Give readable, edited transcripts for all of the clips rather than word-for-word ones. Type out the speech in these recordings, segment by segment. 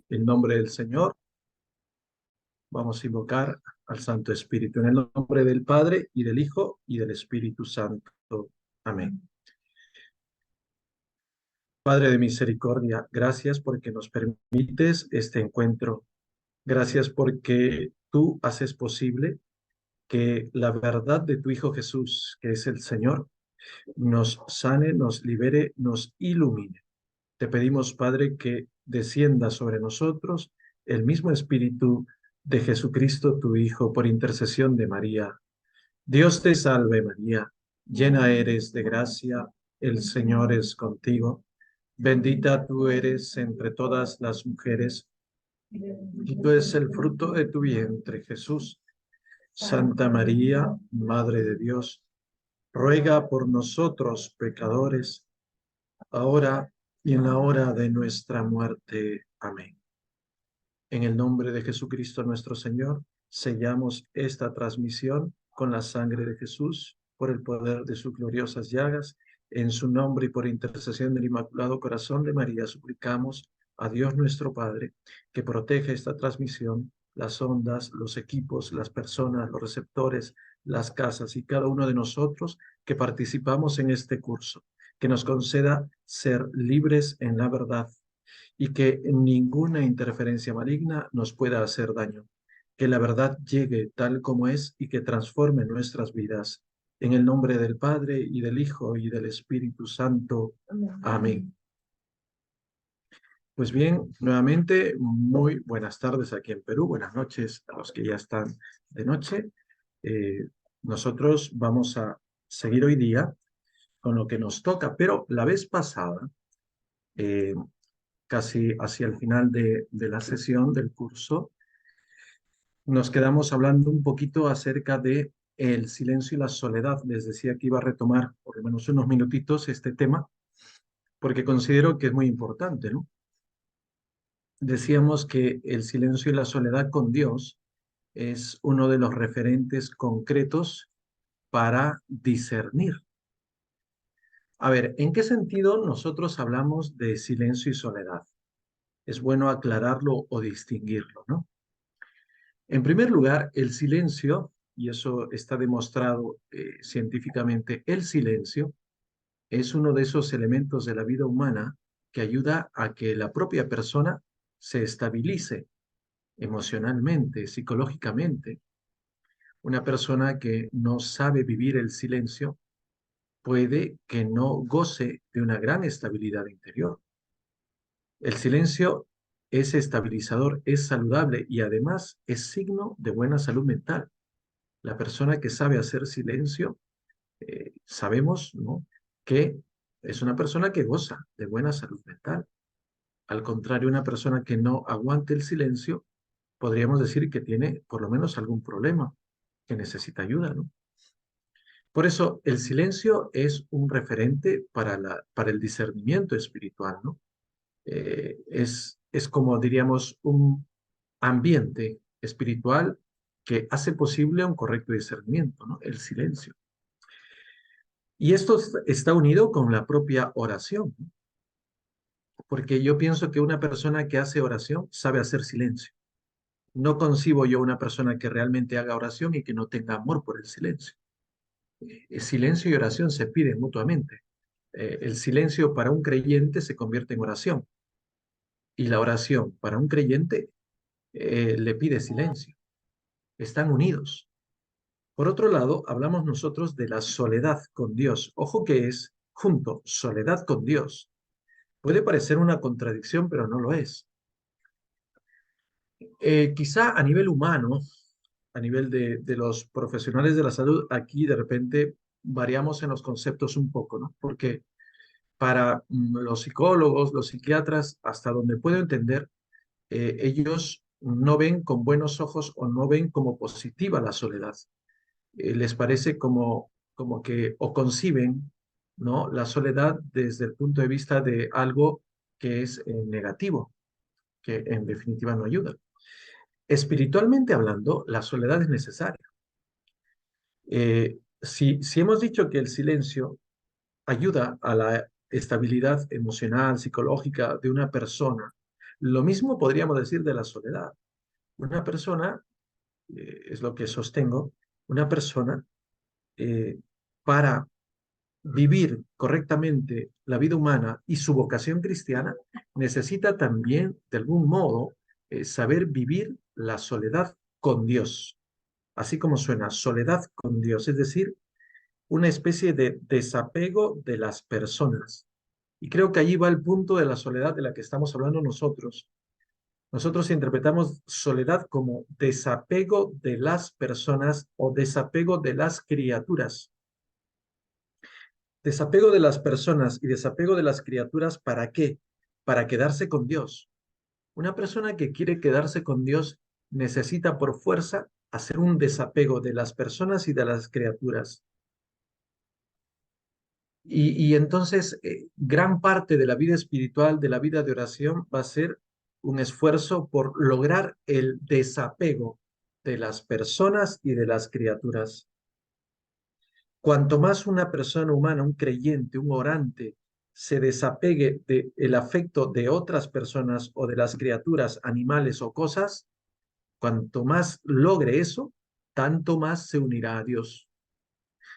En nombre del Señor, vamos a invocar al Santo Espíritu. En el nombre del Padre, y del Hijo, y del Espíritu Santo. Amén. Padre de misericordia, gracias porque nos permites este encuentro. Gracias porque tú haces posible que la verdad de tu Hijo Jesús, que es el Señor, nos sane, nos libere, nos ilumine. Te pedimos, Padre, que descienda sobre nosotros el mismo Espíritu de Jesucristo, tu Hijo, por intercesión de María. Dios te salve, María, llena eres de gracia, el Señor es contigo. Bendita tú eres entre todas las mujeres, y tú es el fruto de tu vientre, Jesús. Santa María, Madre de Dios, ruega por nosotros pecadores, ahora y en la hora de nuestra muerte. Amén. En el nombre de Jesucristo nuestro Señor, sellamos esta transmisión con la sangre de Jesús, por el poder de sus gloriosas llagas. En su nombre y por intercesión del Inmaculado Corazón de María, suplicamos a Dios nuestro Padre que proteja esta transmisión, las ondas, los equipos, las personas, los receptores, las casas y cada uno de nosotros que participamos en este curso, que nos conceda ser libres en la verdad y que ninguna interferencia maligna nos pueda hacer daño. Que la verdad llegue tal como es y que transforme nuestras vidas. En el nombre del Padre, y del Hijo, y del Espíritu Santo. Amén. Pues bien, nuevamente, muy buenas tardes aquí en Perú, buenas noches a los que ya están de noche. Eh, Nosotros vamos a seguir hoy día con lo que nos toca, pero la vez pasada, eh, casi hacia el final de la sesión del curso, nos quedamos hablando un poquito acerca de el silencio y la soledad. Les decía que iba a retomar por lo menos unos minutitos este tema, porque considero que es muy importante, ¿no? Decíamos que el silencio y la soledad con Dios es uno de los referentes concretos para discernir. A ver, ¿en qué sentido nosotros hablamos de silencio y soledad? Es bueno aclararlo o distinguirlo, ¿no? En primer lugar, el silencio, y eso está demostrado científicamente, el silencio es uno de esos elementos de la vida humana que ayuda a que la propia persona se estabilice emocionalmente, psicológicamente. Una persona que no sabe vivir el silencio puede que no goce de una gran estabilidad interior. El silencio es estabilizador, es saludable y además es signo de buena salud mental. La persona que sabe hacer silencio, sabemos, ¿no?, que es una persona que goza de buena salud mental. Al contrario, una persona que no aguante el silencio, podríamos decir que tiene por lo menos algún problema, que necesita ayuda, ¿no? Por eso, el silencio es un referente para el discernimiento espiritual, ¿no? Es como, diríamos, un ambiente espiritual que hace posible un correcto discernimiento, ¿no? El silencio. Y esto está unido con la propia oración, ¿no? Porque yo pienso que una persona que hace oración sabe hacer silencio. No concibo yo una persona que realmente haga oración y que no tenga amor por el silencio. El silencio y oración se piden mutuamente. El silencio para un creyente se convierte en oración y la oración para un creyente le pide silencio. Están unidos. Por otro lado, hablamos nosotros de la soledad con Dios. Ojo que es junto, soledad con Dios. Puede parecer una contradicción, pero no lo es. Quizá a nivel humano, a nivel de los profesionales de la salud, aquí de repente variamos en los conceptos un poco, ¿no? Porque para los psicólogos, los psiquiatras, hasta donde puedo entender, ellos no ven con buenos ojos o no ven como positiva la soledad. Les parece como que, o conciben, ¿no?, la soledad desde el punto de vista de algo que es negativo, que en definitiva no ayuda. Espiritualmente hablando, la soledad es necesaria. Si hemos dicho que el silencio ayuda a la estabilidad emocional, psicológica de una persona, Lo mismo podríamos decir de la soledad. Una persona, es lo que sostengo, una persona eh, para vivir correctamente la vida humana y su vocación cristiana, necesita también, de algún modo, saber vivir la soledad con Dios, así como suena, soledad con Dios, es decir, una especie de desapego de las personas. Y creo que allí va el punto de la soledad de la que estamos hablando nosotros. Nosotros interpretamos soledad como desapego de las personas o desapego de las criaturas. Desapego de las personas y desapego de las criaturas, ¿para qué? Para quedarse con Dios. Una persona que quiere quedarse con Dios necesita por fuerza hacer un desapego de las personas y de las criaturas. Y entonces gran parte de la vida espiritual, de la vida de oración, va a ser un esfuerzo por lograr el desapego de las personas y de las criaturas. Cuanto más una persona humana, un creyente, un orante, se desapegue del afecto de otras personas o de las criaturas, animales o cosas, cuanto más logre eso, tanto más se unirá a Dios.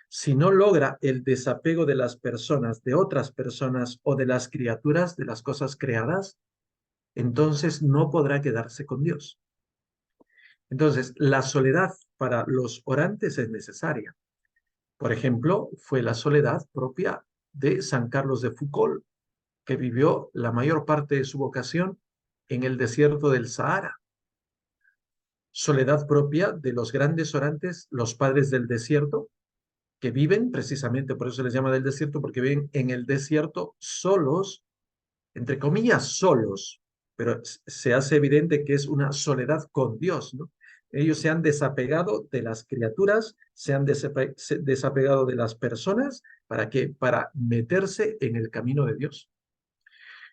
Si no logra el desapego de las personas, de otras personas o de las criaturas, de las cosas creadas, entonces no podrá quedarse con Dios. Entonces, la soledad para los orantes es necesaria. Por ejemplo, fue la soledad propia de San Carlos de Foucault, que vivió la mayor parte de su vocación en el desierto del Sahara. Soledad propia de los grandes orantes, los padres del desierto, que viven precisamente, por eso se les llama del desierto, porque viven en el desierto solos, entre comillas solos, pero se hace evidente que es una soledad con Dios, ¿no? Ellos se han desapegado de las criaturas, se han desapegado de las personas, ¿para qué? Para meterse en el camino de Dios.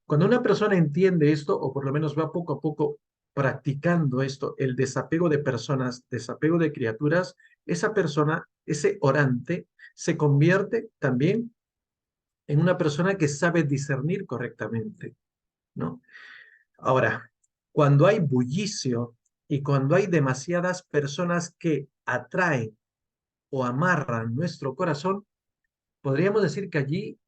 Cuando una persona entiende esto, o por lo menos va poco a poco practicando esto, el desapego de personas, desapego de criaturas, esa persona, ese orante, se convierte también en una persona que sabe discernir correctamente, ¿no? Ahora, cuando hay bullicio y cuando hay demasiadas personas que atraen o amarran nuestro corazón, podríamos decir que allí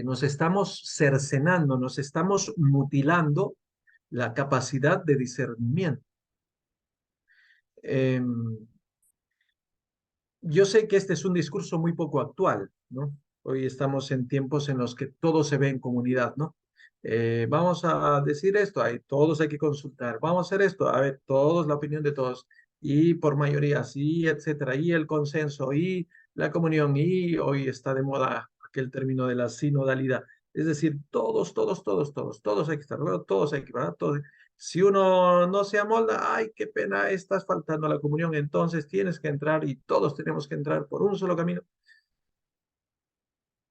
nos estamos cercenando, nos estamos mutilando la capacidad de discernimiento. Eh, yo sé que este es un discurso muy poco actual, ¿no? Hoy estamos en tiempos en los que todo se ve en comunidad, ¿no? Vamos a decir esto, todos hay que consultar, vamos a hacer esto, a ver, todos, la opinión de todos, y por mayoría, sí, etcétera, y el consenso, y la comunión, y hoy está de moda aquel término de la sinodalidad, es decir, todos hay que estar, ¿verdad? Todos hay que, ¿verdad? Todos. Si uno no se amolda, ay, qué pena, estás faltando a la comunión, entonces tienes que entrar y todos tenemos que entrar por un solo camino.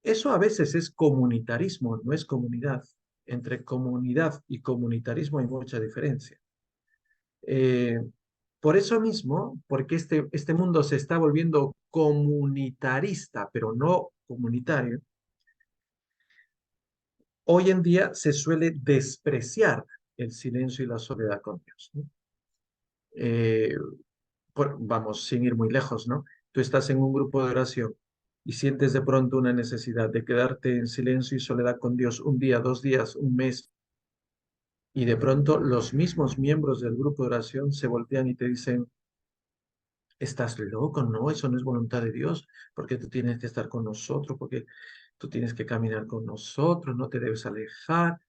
Eso a veces es comunitarismo, no es comunidad. Entre comunidad y comunitarismo hay mucha diferencia. Eh, por eso mismo, porque este mundo se está volviendo comunitarista, pero no comunitario, hoy en día se suele despreciar el silencio y la soledad con Dios, ¿no? Eh, vamos, sin ir muy lejos, ¿no? Tú estás en un grupo de oración y sientes de pronto una necesidad de quedarte en silencio y soledad con Dios un día, 2 días, un mes, y de pronto los mismos miembros del grupo de oración se voltean y te dicen, estás loco, no, eso no es voluntad de Dios, porque tú tienes que estar con nosotros, porque tú tienes que caminar con nosotros, no te debes alejar.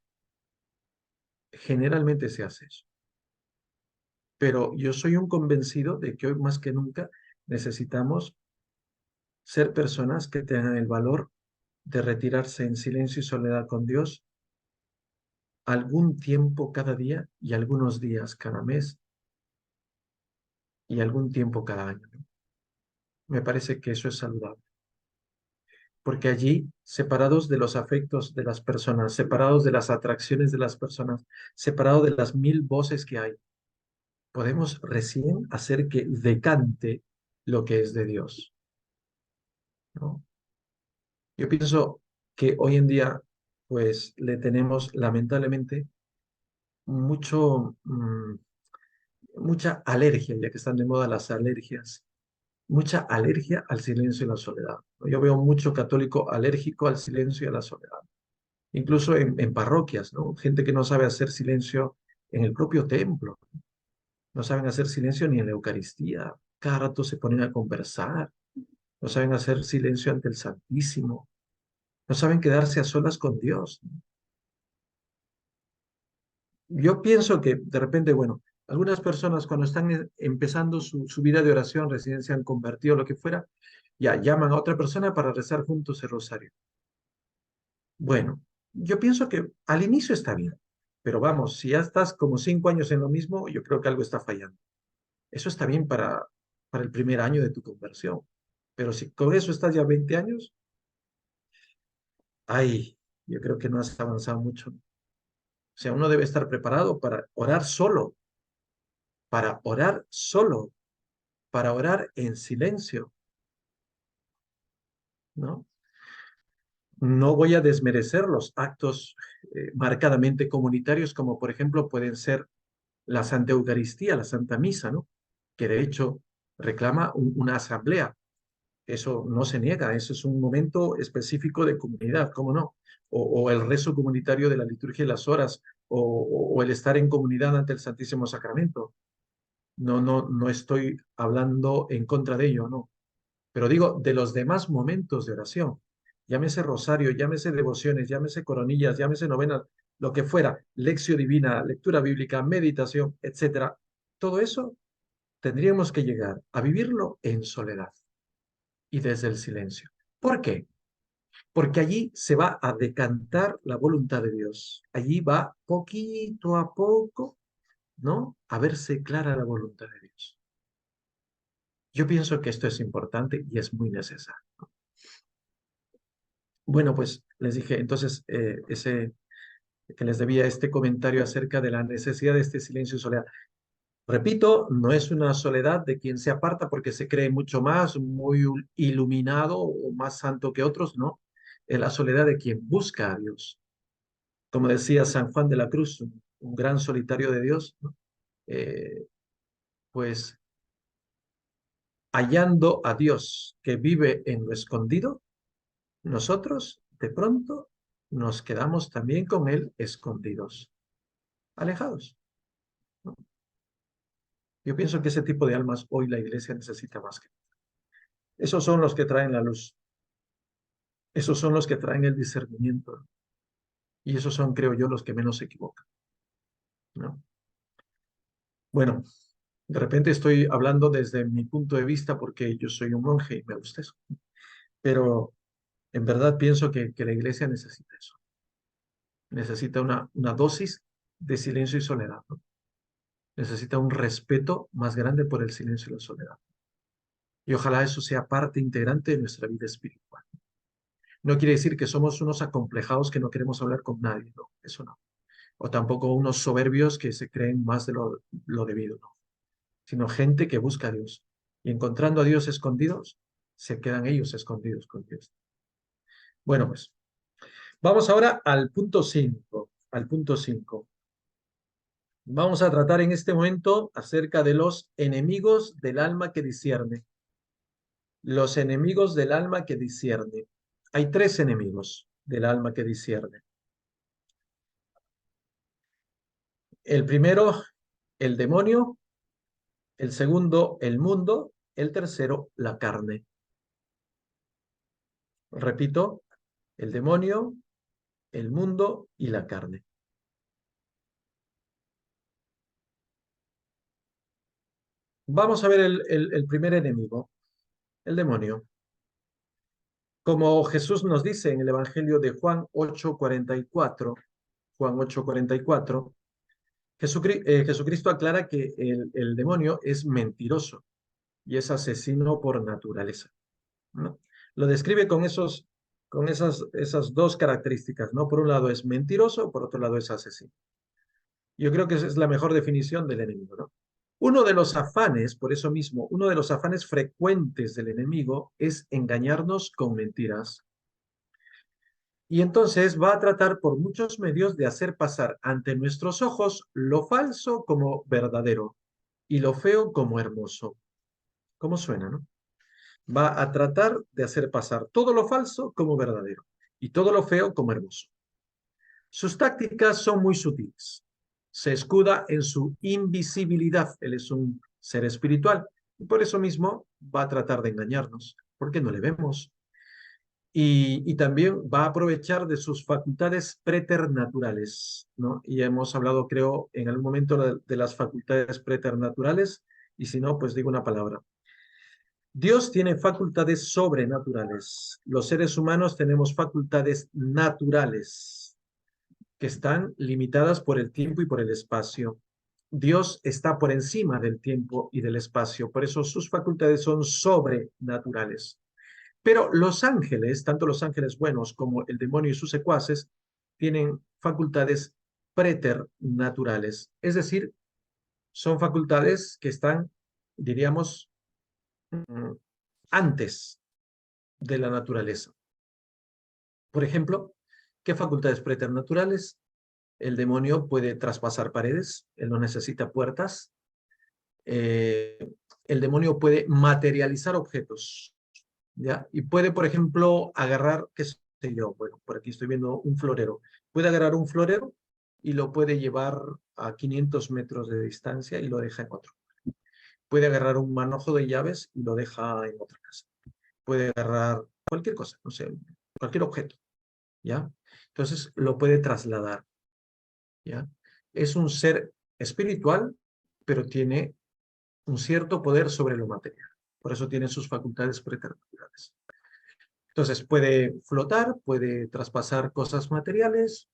Generalmente se hace eso. Pero yo soy un convencido de que hoy más que nunca necesitamos ser personas que tengan el valor de retirarse en silencio y soledad con Dios algún tiempo cada día y algunos días cada mes y algún tiempo cada año, ¿no? Me parece que eso es saludable, porque allí, separados de los afectos de las personas, separados de las atracciones de las personas, separados de las mil voces que hay, podemos recién hacer que decante lo que es de Dios, ¿no? Yo pienso que hoy en día, pues le tenemos lamentablemente mucho, mucha alergia, ya que están de moda las alergias, mucha alergia al silencio y la soledad. Yo veo mucho católico alérgico al silencio y a la soledad, incluso en parroquias, ¿no? Gente que no sabe hacer silencio en el propio templo, no saben hacer silencio ni en la Eucaristía, cada rato se ponen a conversar, no saben hacer silencio ante el Santísimo, no saben quedarse a solas con Dios. Yo pienso que de repente, bueno, algunas personas cuando están empezando su vida de oración, recién se han convertido, lo que fuera, ya llaman a otra persona para rezar juntos el rosario. Bueno, yo pienso que al inicio está bien, pero vamos, si ya estás como 5 años en lo mismo, yo creo que algo está fallando. Eso está bien para el primer año de tu conversión, pero si con eso estás ya 20 años, ay, yo creo que no has avanzado mucho. O sea, uno debe estar preparado para orar solo, para orar en silencio, ¿no? No voy a desmerecer los actos marcadamente comunitarios, como por ejemplo pueden ser la Santa Eucaristía, la Santa Misa, ¿no? Que de hecho reclama una asamblea. Eso no se niega, eso es un momento específico de comunidad, ¿cómo no? O el rezo comunitario de la liturgia de las horas, o el estar en comunidad ante el Santísimo Sacramento. No, no, no estoy hablando en contra de ello, no. Pero digo, de los demás momentos de oración, llámese rosario, llámese devociones, llámese coronillas, llámese novenas, lo que fuera, lección divina, lectura bíblica, meditación, etcétera, todo eso tendríamos que llegar a vivirlo en soledad y desde el silencio. ¿Por qué? Porque allí se va a decantar la voluntad de Dios. Allí va poquito a poco, ¿no? A verse clara la voluntad de Dios. Yo pienso que esto es importante y es muy necesario. Bueno, pues les dije entonces ese que les debía este comentario acerca de la necesidad de este silencio y soledad. Repito, no es una soledad de quien se aparta porque se cree mucho más, muy iluminado o más santo que otros, no. Es la soledad de quien busca a Dios. Como decía San Juan de la Cruz, un gran solitario de Dios, ¿no? Eh, pues hallando a Dios que vive en lo escondido, nosotros de pronto nos quedamos también con Él escondidos, alejados, ¿no? Yo pienso que ese tipo de almas hoy la iglesia necesita más que. Esos son los que traen la luz, esos son los que traen el discernimiento, y esos son, creo yo, los que menos se equivocan, ¿no? Bueno, de repente estoy hablando desde mi punto de vista porque yo soy un monje y me gusta eso, pero en verdad pienso que la iglesia necesita eso, necesita una dosis de silencio y soledad, ¿no? Necesita un respeto más grande por el silencio y la soledad. Y ojalá eso sea parte integrante de nuestra vida espiritual. No quiere decir que somos unos acomplejados que no queremos hablar con nadie, no, eso no. O tampoco unos soberbios que se creen más de lo debido, no. Sino gente que busca a Dios. Y encontrando a Dios escondidos, se quedan ellos escondidos con Dios. Bueno, pues vamos ahora al punto 5. Al punto 5. Vamos a tratar en este momento acerca de los enemigos del alma que discierne. Los enemigos del alma que discierne. Hay tres enemigos del alma que discierne. El primero, el demonio. El segundo, el mundo. El tercero, la carne. Repito, el demonio, el mundo y la carne. Vamos a ver el primer enemigo, el demonio. Como Jesús nos dice en el Evangelio de Juan 8:44, Juan 8:44, Jesucristo aclara que el demonio es mentiroso y es asesino por naturaleza, ¿no? Lo describe con esas dos características, ¿no? Por un lado es mentiroso, por otro lado es asesino. Yo creo que esa es la mejor definición del enemigo, ¿no? Uno de los afanes, por eso mismo, uno de los afanes frecuentes del enemigo es engañarnos con mentiras. Y entonces va a tratar por muchos medios de hacer pasar ante nuestros ojos lo falso como verdadero y lo feo como hermoso. ¿Cómo suena, no? Va a tratar de hacer pasar todo lo falso como verdadero y todo lo feo como hermoso. Sus tácticas son muy sutiles. Se escuda en su invisibilidad. Él es un ser espiritual y por eso mismo va a tratar de engañarnos, porque no le vemos. Y también va a aprovechar de sus facultades preternaturales, ¿no? Y hemos hablado, creo, en algún momento de las facultades preternaturales, y si no, pues digo una palabra. Dios tiene facultades sobrenaturales. Los seres humanos tenemos facultades naturales que están limitadas por el tiempo y por el espacio. Dios está por encima del tiempo y del espacio, por eso sus facultades son sobrenaturales. Pero los ángeles, tanto los ángeles buenos como el demonio y sus secuaces, tienen facultades preternaturales, es decir, son facultades que están, diríamos, antes de la naturaleza. Por ejemplo, ¿qué facultades preternaturales? El demonio puede traspasar paredes, él no necesita puertas. El demonio puede materializar objetos, ¿ya? Y puede, por ejemplo, agarrar, qué sé yo, bueno, por aquí estoy viendo un florero. Puede agarrar un florero y lo puede llevar a 500 metros de distancia y lo deja en otro. Puede agarrar un manojo de llaves y lo deja en otra casa. Puede agarrar cualquier cosa, no sé, cualquier objeto, ¿ya? Entonces lo puede trasladar, ¿ya? Es un ser espiritual, pero tiene un cierto poder sobre lo material. Por eso tiene sus facultades preternaturales. Entonces puede flotar, puede traspasar cosas materiales,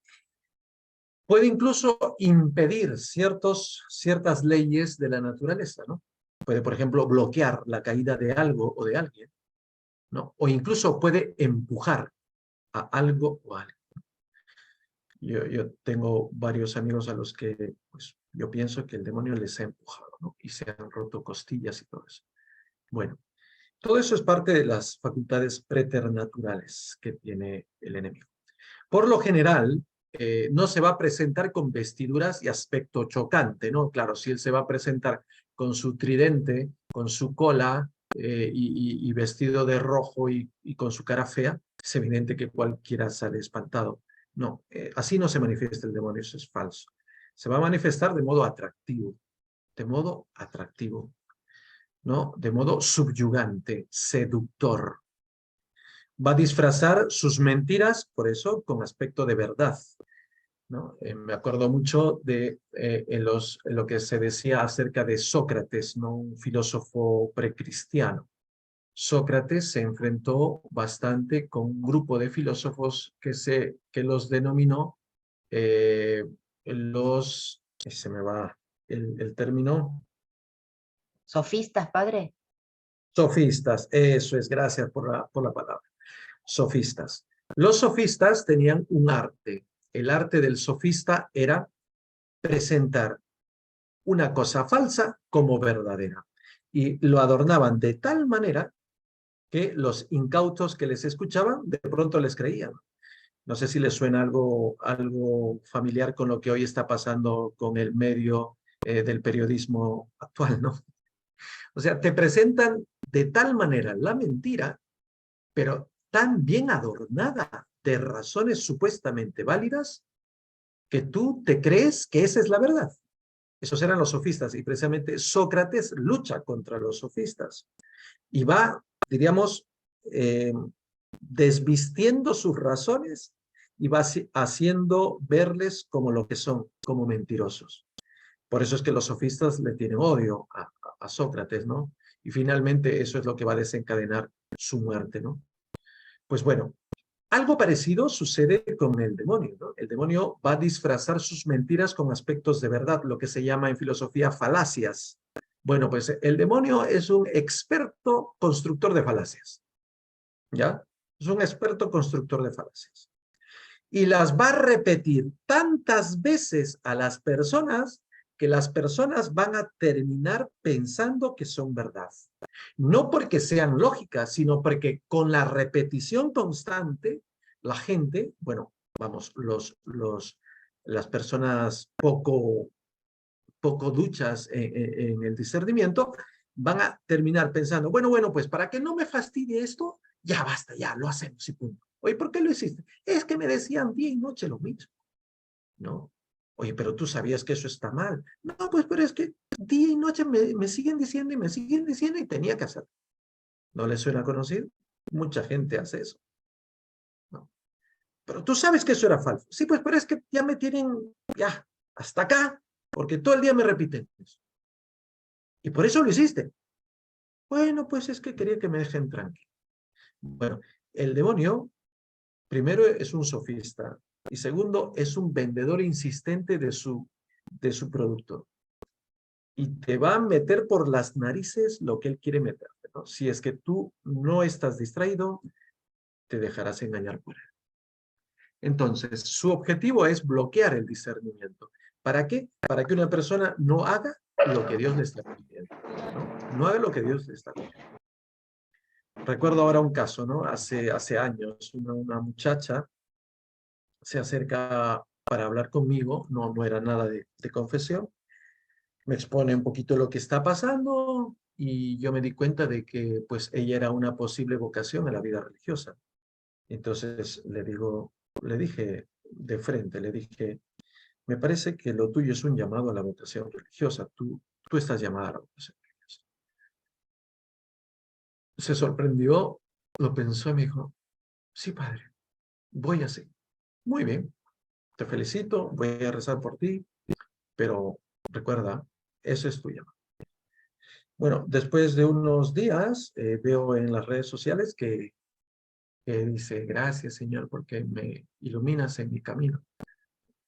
puede incluso impedir ciertas leyes de la naturaleza, ¿no? Puede, por ejemplo, bloquear la caída de algo o de alguien, ¿no? O incluso puede empujar a algo o a alguien. Yo tengo varios amigos a los que pues, yo pienso que el demonio les ha empujado, ¿no? Y se han roto costillas y todo eso. Bueno, todo eso es parte de las facultades preternaturales que tiene el enemigo. Por lo general, no se va a presentar con vestiduras y aspecto chocante, ¿no? Claro, si él se va a presentar con su tridente, con su cola y vestido de rojo y con su cara fea, es evidente que cualquiera sale espantado. No, así no se manifiesta el demonio, eso es falso. Se va a manifestar de modo atractivo, ¿no? De modo subyugante, seductor. Va a disfrazar sus mentiras, por eso, con aspecto de verdad, ¿no? Me acuerdo mucho de en lo que se decía acerca de Sócrates, ¿no? Un filósofo precristiano. Sócrates se enfrentó bastante con un grupo de filósofos que los denominó se me va el término, ¿Sofistas, padre? sofistas, eso es, gracias por la palabra, sofistas. Los sofistas tenían un arte. El arte del sofista era presentar una cosa falsa como verdadera. Y lo adornaban de tal manera que los incautos que les escuchaban de pronto les creían. No sé si les suena algo familiar con lo que hoy está pasando con el medio del periodismo actual, ¿no? O sea, te presentan de tal manera la mentira, pero tan bien adornada de razones supuestamente válidas, que tú te crees que esa es la verdad. Esos eran los sofistas y precisamente Sócrates lucha contra los sofistas y va, diríamos, eh, desvistiendo sus razones y va haciendo verles como lo que son, como mentirosos. Por eso es que los sofistas le tienen odio a Sócrates, ¿no? Y finalmente eso es lo que va a desencadenar su muerte, ¿no? Pues bueno, algo parecido sucede con el demonio, ¿no? El demonio va a disfrazar sus mentiras con aspectos de verdad, lo que se llama en filosofía falacias. Bueno, pues el demonio es un experto constructor de falacias, ¿ya? Es un experto constructor de falacias. Y las va a repetir tantas veces a las personas que las personas van a terminar pensando que son verdad. No porque sean lógicas, sino porque con la repetición constante, la gente, bueno, vamos, las personas poco duchas en el discernimiento, van a terminar pensando, bueno, pues para que no me fastidie esto, ya basta, ya lo hacemos y punto. Oye, ¿por qué lo hiciste? Es que me decían día y noche lo mismo, ¿no? Oye, pero tú sabías que eso está mal. No, pues, pero es que día y noche me siguen diciendo y me siguen diciendo y tenía que hacerlo. ¿No les suena conocido? Mucha gente hace eso, ¿no? Pero tú sabes que eso era falso. Sí, pues, pero es que ya me tienen, ya, hasta acá, porque todo el día me repiten eso. Y por eso lo hiciste. Bueno, pues es que quería que me dejen tranquilo. Bueno, el demonio, primero, es un sofista y segundo, es un vendedor insistente de su producto. Y te va a meter por las narices lo que él quiere meterte, ¿no? Si es que tú no estás distraído, te dejarás engañar por él. Entonces, su objetivo es bloquear el discernimiento. ¿Para qué? Para que una persona no haga lo que Dios le está pidiendo, ¿no? No haga lo que Dios le está pidiendo. Recuerdo ahora un caso, ¿no? Hace años, una muchacha se acerca para hablar conmigo, no era nada de confesión, me expone un poquito lo que está pasando y yo me di cuenta de que pues ella era una posible vocación a la vida religiosa. Entonces le dije de frente, le dije, me parece que lo tuyo es un llamado a la vocación religiosa, tú estás llamada a la vocación religiosa. Se sorprendió, lo pensó y me dijo, sí, padre, voy así. Muy bien, te felicito, voy a rezar por ti, pero recuerda, eso es tu llamado. Bueno, después de unos días veo en las redes sociales que dice, gracias Señor porque me iluminas en mi camino.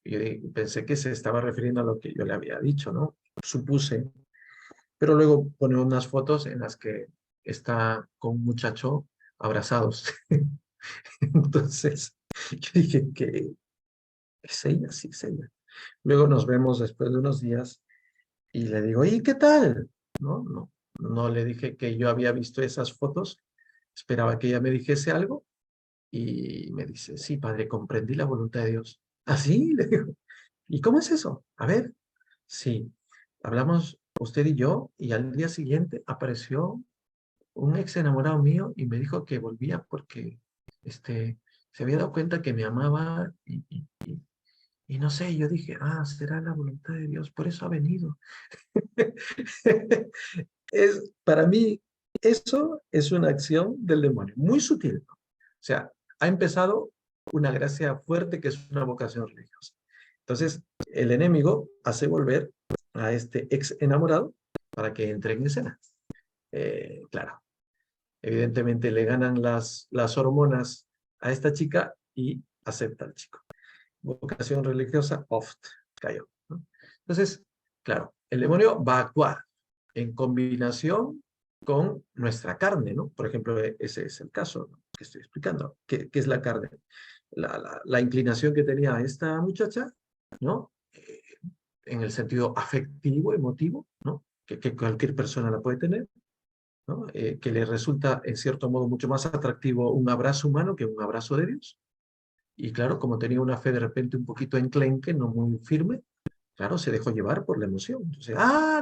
Y yo pensé que se estaba refiriendo a lo que yo le había dicho, ¿no? Supuse. Pero luego pone unas fotos en las que está con un muchacho abrazados. Entonces, yo dije que es ella, sí, es ella. Luego nos vemos después de unos días y le digo, ¿y qué tal? No le dije que yo había visto esas fotos, esperaba que ella me dijese algo y me dice, sí, padre, comprendí la voluntad de Dios. ¿Ah, sí? Le digo, ¿y cómo es eso? A ver, sí, hablamos usted y yo y al día siguiente apareció un ex enamorado mío y me dijo que volvía porque se había dado cuenta que me amaba y no sé, yo dije, será la voluntad de Dios, por eso ha venido. Para mí, eso es una acción del demonio, muy sutil, ¿no? O sea, ha empezado una gracia fuerte que es una vocación religiosa. Entonces, el enemigo hace volver a este ex enamorado para que entre en escena. Claro, evidentemente le ganan las hormonas a esta chica y acepta al chico. Vocación religiosa, oft, cayó, ¿no? Entonces, claro, el demonio va a actuar en combinación con nuestra carne, ¿no? Por ejemplo, ese es el caso, ¿no?, que estoy explicando. ¿Qué es la carne? La inclinación que tenía esta muchacha, ¿no? En el sentido afectivo, emotivo, ¿no? Que cualquier persona la puede tener, ¿no? Que le resulta, en cierto modo, mucho más atractivo un abrazo humano que un abrazo de Dios. Y claro, como tenía una fe de repente un poquito enclenque, no muy firme, claro, se dejó llevar por la emoción. Entonces,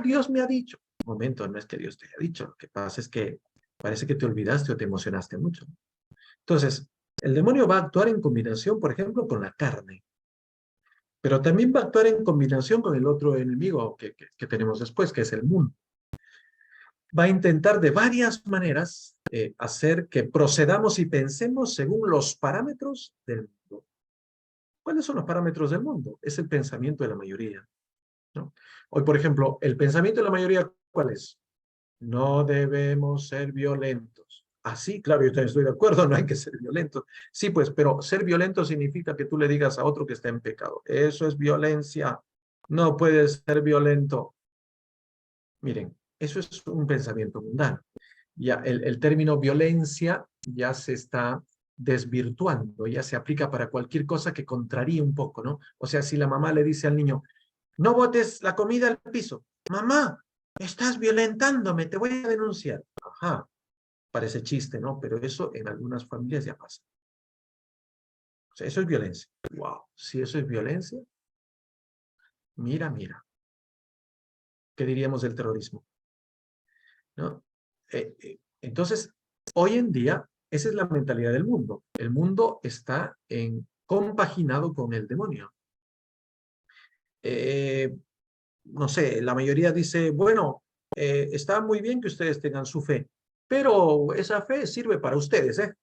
Dios me ha dicho. Un momento, no es que Dios te haya dicho, lo que pasa es que parece que te olvidaste o te emocionaste mucho. Entonces, el demonio va a actuar en combinación, por ejemplo, con la carne, pero también va a actuar en combinación con el otro enemigo que tenemos después, que es el mundo. Va a intentar de varias maneras hacer que procedamos y pensemos según los parámetros del mundo. ¿Cuáles son los parámetros del mundo? Es el pensamiento de la mayoría, ¿no? Hoy, por ejemplo, el pensamiento de la mayoría, ¿cuál es? No debemos ser violentos. Sí, claro, yo también estoy de acuerdo, no hay que ser violentos. Sí, pues, pero ser violento significa que tú le digas a otro que está en pecado. Eso es violencia. No puedes ser violento. Miren, eso es un pensamiento mundano. Ya el término violencia ya se está desvirtuando, ya se aplica para cualquier cosa que contraríe un poco, ¿no? O sea, si la mamá le dice al niño, no botes la comida al piso, mamá, estás violentándome, te voy a denunciar. Ajá, parece chiste, ¿no? Pero eso en algunas familias ya pasa. O sea, eso es violencia. Wow, si eso es violencia, mira, mira. ¿Qué diríamos del terrorismo? ¿No? Entonces, hoy en día, esa es la mentalidad del mundo. El mundo está compaginado con el demonio. No sé, la mayoría dice, bueno, está muy bien que ustedes tengan su fe, pero esa fe sirve para ustedes, ¿eh?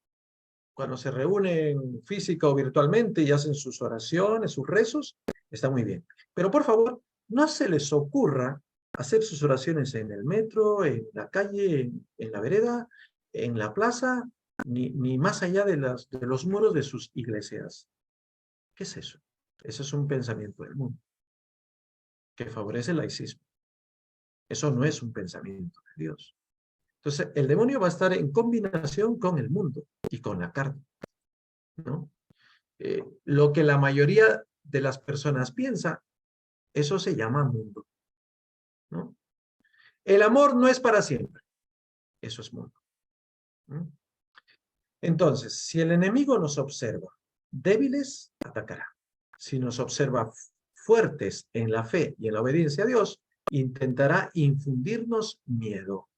Cuando se reúnen física o virtualmente y hacen sus oraciones, sus rezos, está muy bien. Pero por favor, no se les ocurra hacer sus oraciones en el metro, en la calle, en la vereda, en la plaza, ni más allá de los muros de sus iglesias. ¿Qué es eso? Eso es un pensamiento del mundo que favorece el laicismo. Eso no es un pensamiento de Dios. Entonces, el demonio va a estar en combinación con el mundo y con la carne, ¿no? Lo que la mayoría de las personas piensa, eso se llama mundo, ¿no? El amor no es para siempre, eso es mundo, ¿no? Entonces, si el enemigo nos observa débiles, atacará. Si nos observa fuertes en la fe y en la obediencia a Dios, intentará infundirnos miedo.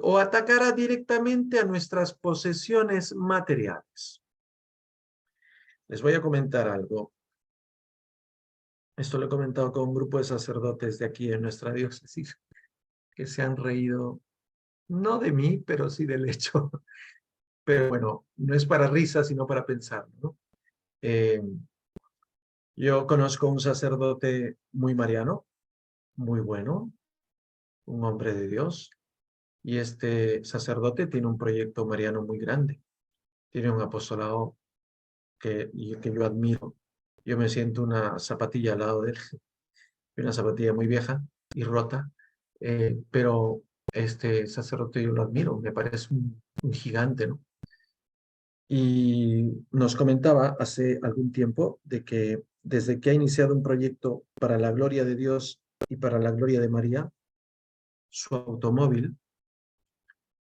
O atacará directamente a nuestras posesiones materiales. Les voy a comentar algo. Esto lo he comentado con un grupo de sacerdotes de aquí en nuestra diócesis, que se han reído, no de mí, pero sí del hecho. Pero bueno, no es para risa, sino para pensar, ¿no? Yo conozco un sacerdote muy mariano, muy bueno, un hombre de Dios, y este sacerdote tiene un proyecto mariano muy grande. Tiene un apostolado que yo admiro. Yo me siento una zapatilla al lado de él, una zapatilla muy vieja y rota, pero este sacerdote yo lo admiro, me parece un gigante, ¿no? Y nos comentaba hace algún tiempo de que desde que ha iniciado un proyecto para la gloria de Dios y para la gloria de María, su automóvil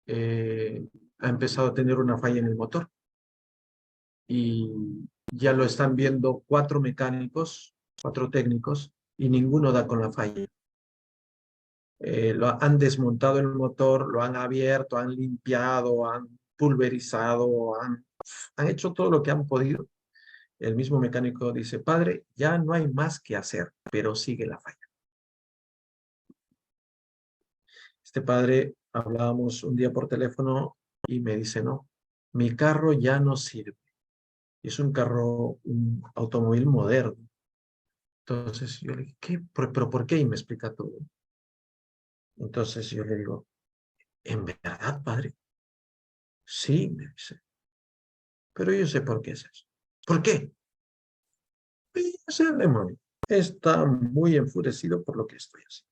ha empezado a tener una falla en el motor y ya lo están viendo 4 mecánicos, 4 técnicos, y ninguno da con la falla. Han desmontado el motor, lo han abierto, han limpiado, han pulverizado, han hecho todo lo que han podido. El mismo mecánico dice, padre, ya no hay más que hacer, pero sigue la falla. Este padre, hablábamos un día por teléfono y me dice, no, mi carro ya no sirve. Es un carro, un automóvil moderno. Entonces yo le digo, ¿qué? ¿Pero por qué? Y me explica todo. Entonces yo le digo, ¿en verdad, padre? Sí, me dice, pero yo sé por qué es eso. ¿Por qué? Ese demonio está muy enfurecido por lo que estoy haciendo.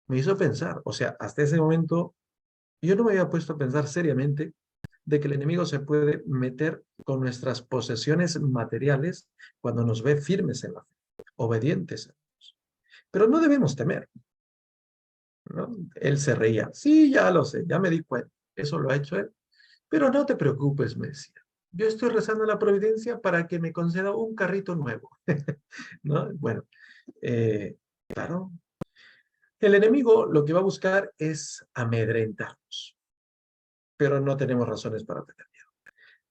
Me hizo pensar, o sea, hasta ese momento yo no me había puesto a pensar seriamente de que el enemigo se puede meter con nuestras posesiones materiales cuando nos ve firmes en la fe, obedientes a Dios. Pero no debemos temer, ¿no? Él se reía. Sí, ya lo sé, ya me di cuenta. Eso lo ha hecho él. Pero no te preocupes, me decía. Yo estoy rezando a la providencia para que me conceda un carrito nuevo. ¿No? Bueno, claro. El enemigo lo que va a buscar es amedrentarnos, pero no tenemos razones para tener miedo.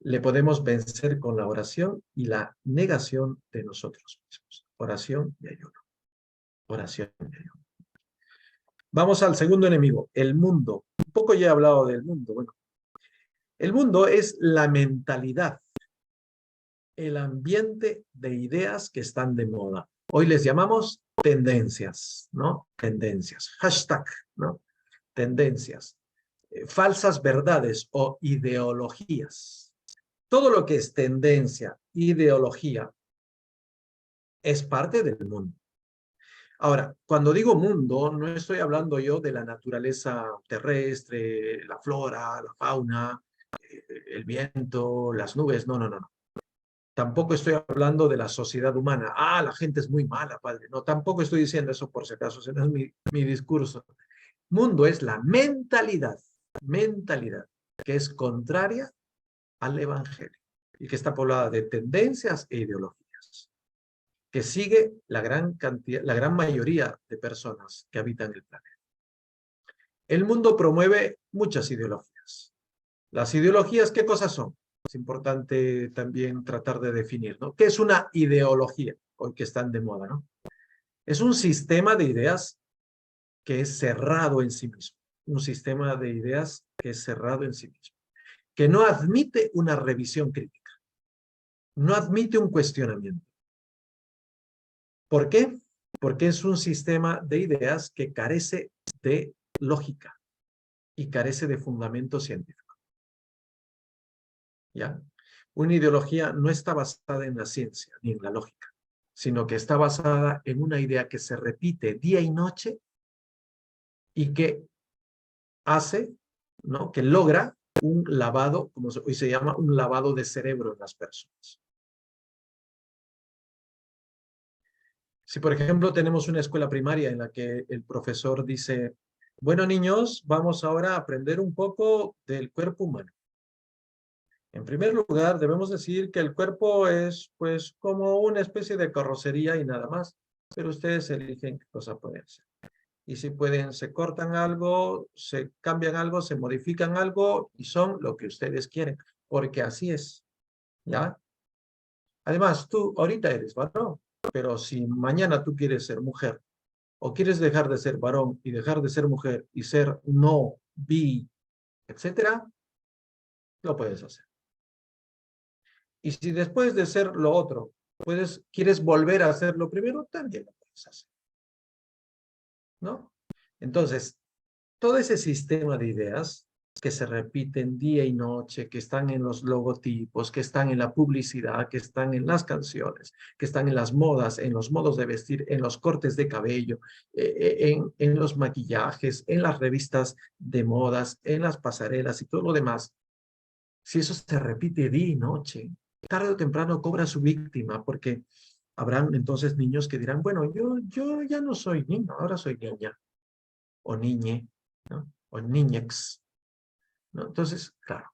Le podemos vencer con la oración y la negación de nosotros mismos. Oración y ayuno. Oración y ayuno. Vamos al segundo enemigo, el mundo. Un poco ya he hablado del mundo. Bueno, el mundo es la mentalidad, el ambiente de ideas que están de moda. Hoy les llamamos tendencias, ¿no? Tendencias. Hashtag, ¿no? Tendencias. Falsas verdades o ideologías. Todo lo que es tendencia, ideología, es parte del mundo. Ahora, cuando digo mundo, no estoy hablando yo de la naturaleza terrestre, la flora, la fauna, el viento, las nubes, no, no, no, no. Tampoco estoy hablando de la sociedad humana. Ah, la gente es muy mala, padre. No, tampoco estoy diciendo eso por si acaso, ese no es mi discurso. Mundo es la mentalidad, que es contraria al evangelio. y que está poblada de tendencias e ideologías, que sigue la gran mayoría de personas que habitan el planeta. El mundo promueve muchas ideologías. Las ideologías, ¿qué cosas son? Es importante también tratar de definir, ¿no? ¿Qué es una ideología? Hoy que están de moda, ¿no? Es un sistema de ideas que es cerrado en sí mismo. Un sistema de ideas que es cerrado en sí mismo. Que no admite una revisión crítica. No admite un cuestionamiento. ¿Por qué? Porque es un sistema de ideas que carece de lógica y carece de fundamento científico. ¿Ya? Una ideología no está basada en la ciencia ni en la lógica, sino que está basada en una idea que se repite día y noche y que hace, ¿no? Que logra un lavado, como hoy se llama, un lavado de cerebro en las personas. Si, por ejemplo, tenemos una escuela primaria en la que el profesor dice, bueno, niños, vamos ahora a aprender un poco del cuerpo humano. En primer lugar, debemos decir que el cuerpo es, pues, como una especie de carrocería y nada más, pero ustedes eligen qué cosa pueden ser. Y si pueden, se cortan algo, se cambian algo, se modifican algo y son lo que ustedes quieren, porque así es, ¿ya? Además, tú ahorita eres varón, pero si mañana tú quieres ser mujer o quieres dejar de ser varón y dejar de ser mujer y ser no, bi, etcétera, lo puedes hacer. Y si después de ser lo otro, quieres volver a ser lo primero, también lo puedes hacer, ¿no? Entonces, todo ese sistema de ideas que se repiten día y noche, que están en los logotipos, que están en la publicidad, que están en las canciones, que están en las modas, en los modos de vestir, en los cortes de cabello, en los maquillajes, en las revistas de modas, en las pasarelas y todo lo demás. Si eso se repite día y noche, tarde o temprano cobra su víctima, porque habrán entonces niños que dirán, bueno, yo ya no soy niño, ahora soy niña o niñe, ¿no? O niñex, ¿no? Entonces, claro,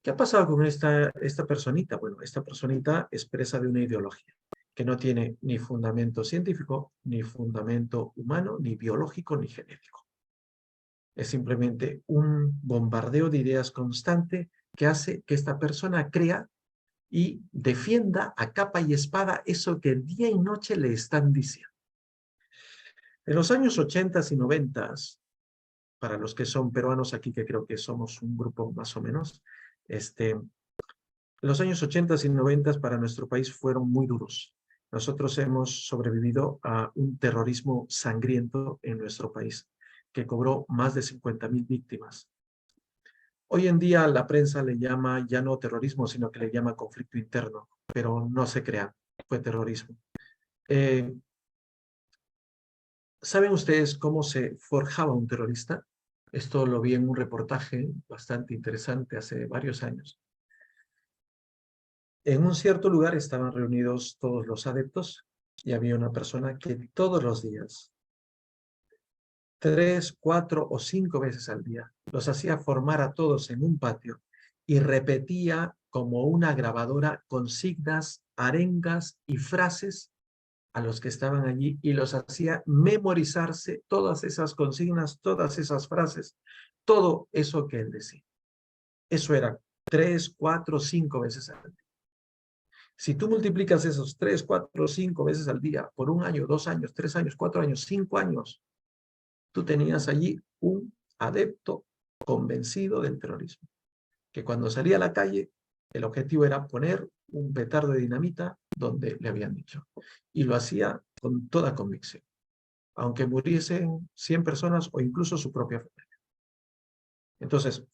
¿qué ha pasado con esta personita? Bueno, esta personita es presa de una ideología que no tiene ni fundamento científico, ni fundamento humano, ni biológico, ni genético. Es simplemente un bombardeo de ideas constante que hace que esta persona crea y defienda a capa y espada eso que día y noche le están diciendo. En los años 80 y 90, para los que son peruanos aquí, que creo que somos un grupo más o menos, los años 80 y 90 para nuestro país fueron muy duros. Nosotros hemos sobrevivido a un terrorismo sangriento en nuestro país, que cobró más de 50.000 víctimas. Hoy en día la prensa le llama ya no terrorismo, sino que le llama conflicto interno, pero no se crea, fue terrorismo. ¿Saben ustedes cómo se forjaba un terrorista? Esto lo vi en un reportaje bastante interesante hace varios años. En un cierto lugar estaban reunidos todos los adeptos y había una persona que todos los días, 3, 4 o 5 veces al día, los hacía formar a todos en un patio y repetía como una grabadora consignas, arengas y frases a los que estaban allí y los hacía memorizarse todas esas consignas, todas esas frases, todo eso que él decía. Eso era 3, 4, 5 veces al día. Si tú multiplicas esos 3, 4, 5 veces al día por 1 año, 2 años, 3 años, 4 años, 5 años, tú tenías allí un adepto convencido del terrorismo, que cuando salía a la calle, el objetivo era poner un petardo de dinamita donde le habían dicho. Y lo hacía con toda convicción, aunque muriesen 100 personas o incluso su propia familia. Entonces,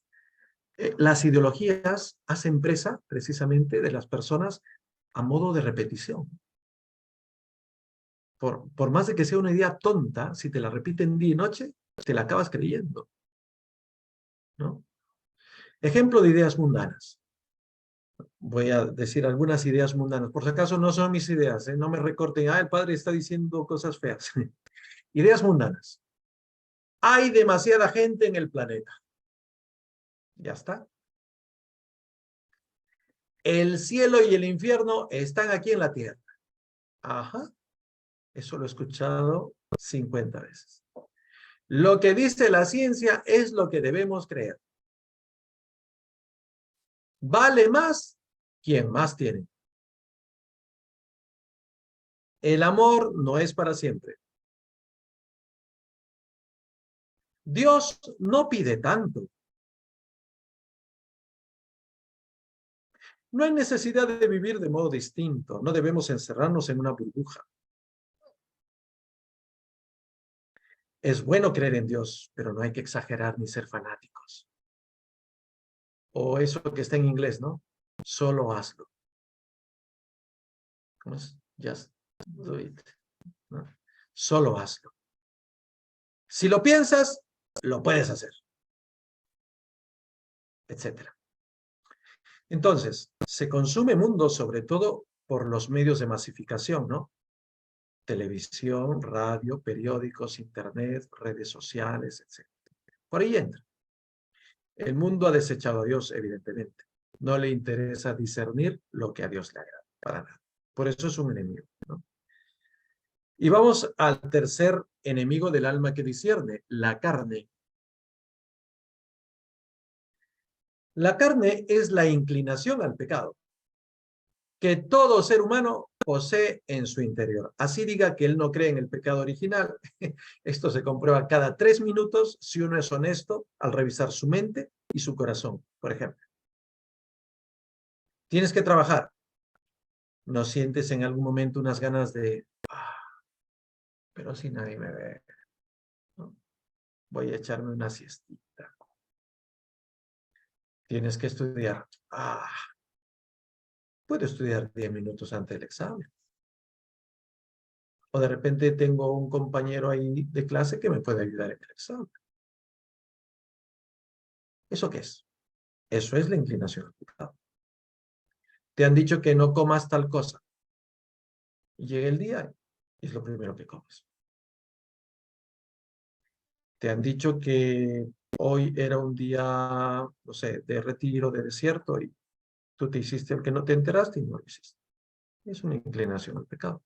las ideologías hacen presa precisamente de las personas a modo de repetición. Por más de que sea una idea tonta, si te la repiten día y noche, te la acabas creyendo, ¿no? Ejemplo de ideas mundanas. Voy a decir algunas ideas mundanas. Por si acaso no son mis ideas, ¿eh? No me recorten. Ah, el padre está diciendo cosas feas. Ideas mundanas. Hay demasiada gente en el planeta. Ya está. El cielo y el infierno están aquí en la tierra. Ajá, eso lo he escuchado 50 veces. Lo que dice la ciencia es lo que debemos creer. Vale más quien más tiene. El amor no es para siempre. Dios no pide tanto. No hay necesidad de vivir de modo distinto. No debemos encerrarnos en una burbuja. Es bueno creer en Dios, pero no hay que exagerar ni ser fanáticos. O eso que está en inglés, ¿no? Solo hazlo. ¿Cómo es? Just do it. ¿No? Solo hazlo. Si lo piensas, lo puedes hacer. Etcétera. Entonces, se consume mundo sobre todo por los medios de masificación, ¿no? Televisión, radio, periódicos, internet, redes sociales, etc. Por ahí entra. El mundo ha desechado a Dios, evidentemente. No le interesa discernir lo que a Dios le agrada, para nada. Por eso es un enemigo, ¿no? Y vamos al tercer enemigo del alma que discierne, la carne. La carne es la inclinación al pecado que todo ser humano posee en su interior. Así diga que él no cree en el pecado original. Esto se comprueba cada 3 minutos si uno es honesto al revisar su mente y su corazón, por ejemplo. Tienes que trabajar. ¿No sientes en algún momento unas ganas de, pero si nadie me ve, ¿no? Voy a echarme una siestita? Tienes que estudiar. Puedo estudiar 10 minutos antes del examen. O de repente tengo un compañero ahí de clase que me puede ayudar en el examen. ¿Eso qué es? Eso es la inclinación al pecado. Te han dicho que no comas tal cosa. Y llega el día y es lo primero que comes. Te han dicho que hoy era un día, no sé, de retiro, de desierto, y tú te hiciste el que no te enteraste y no lo hiciste. Es una inclinación al pecado.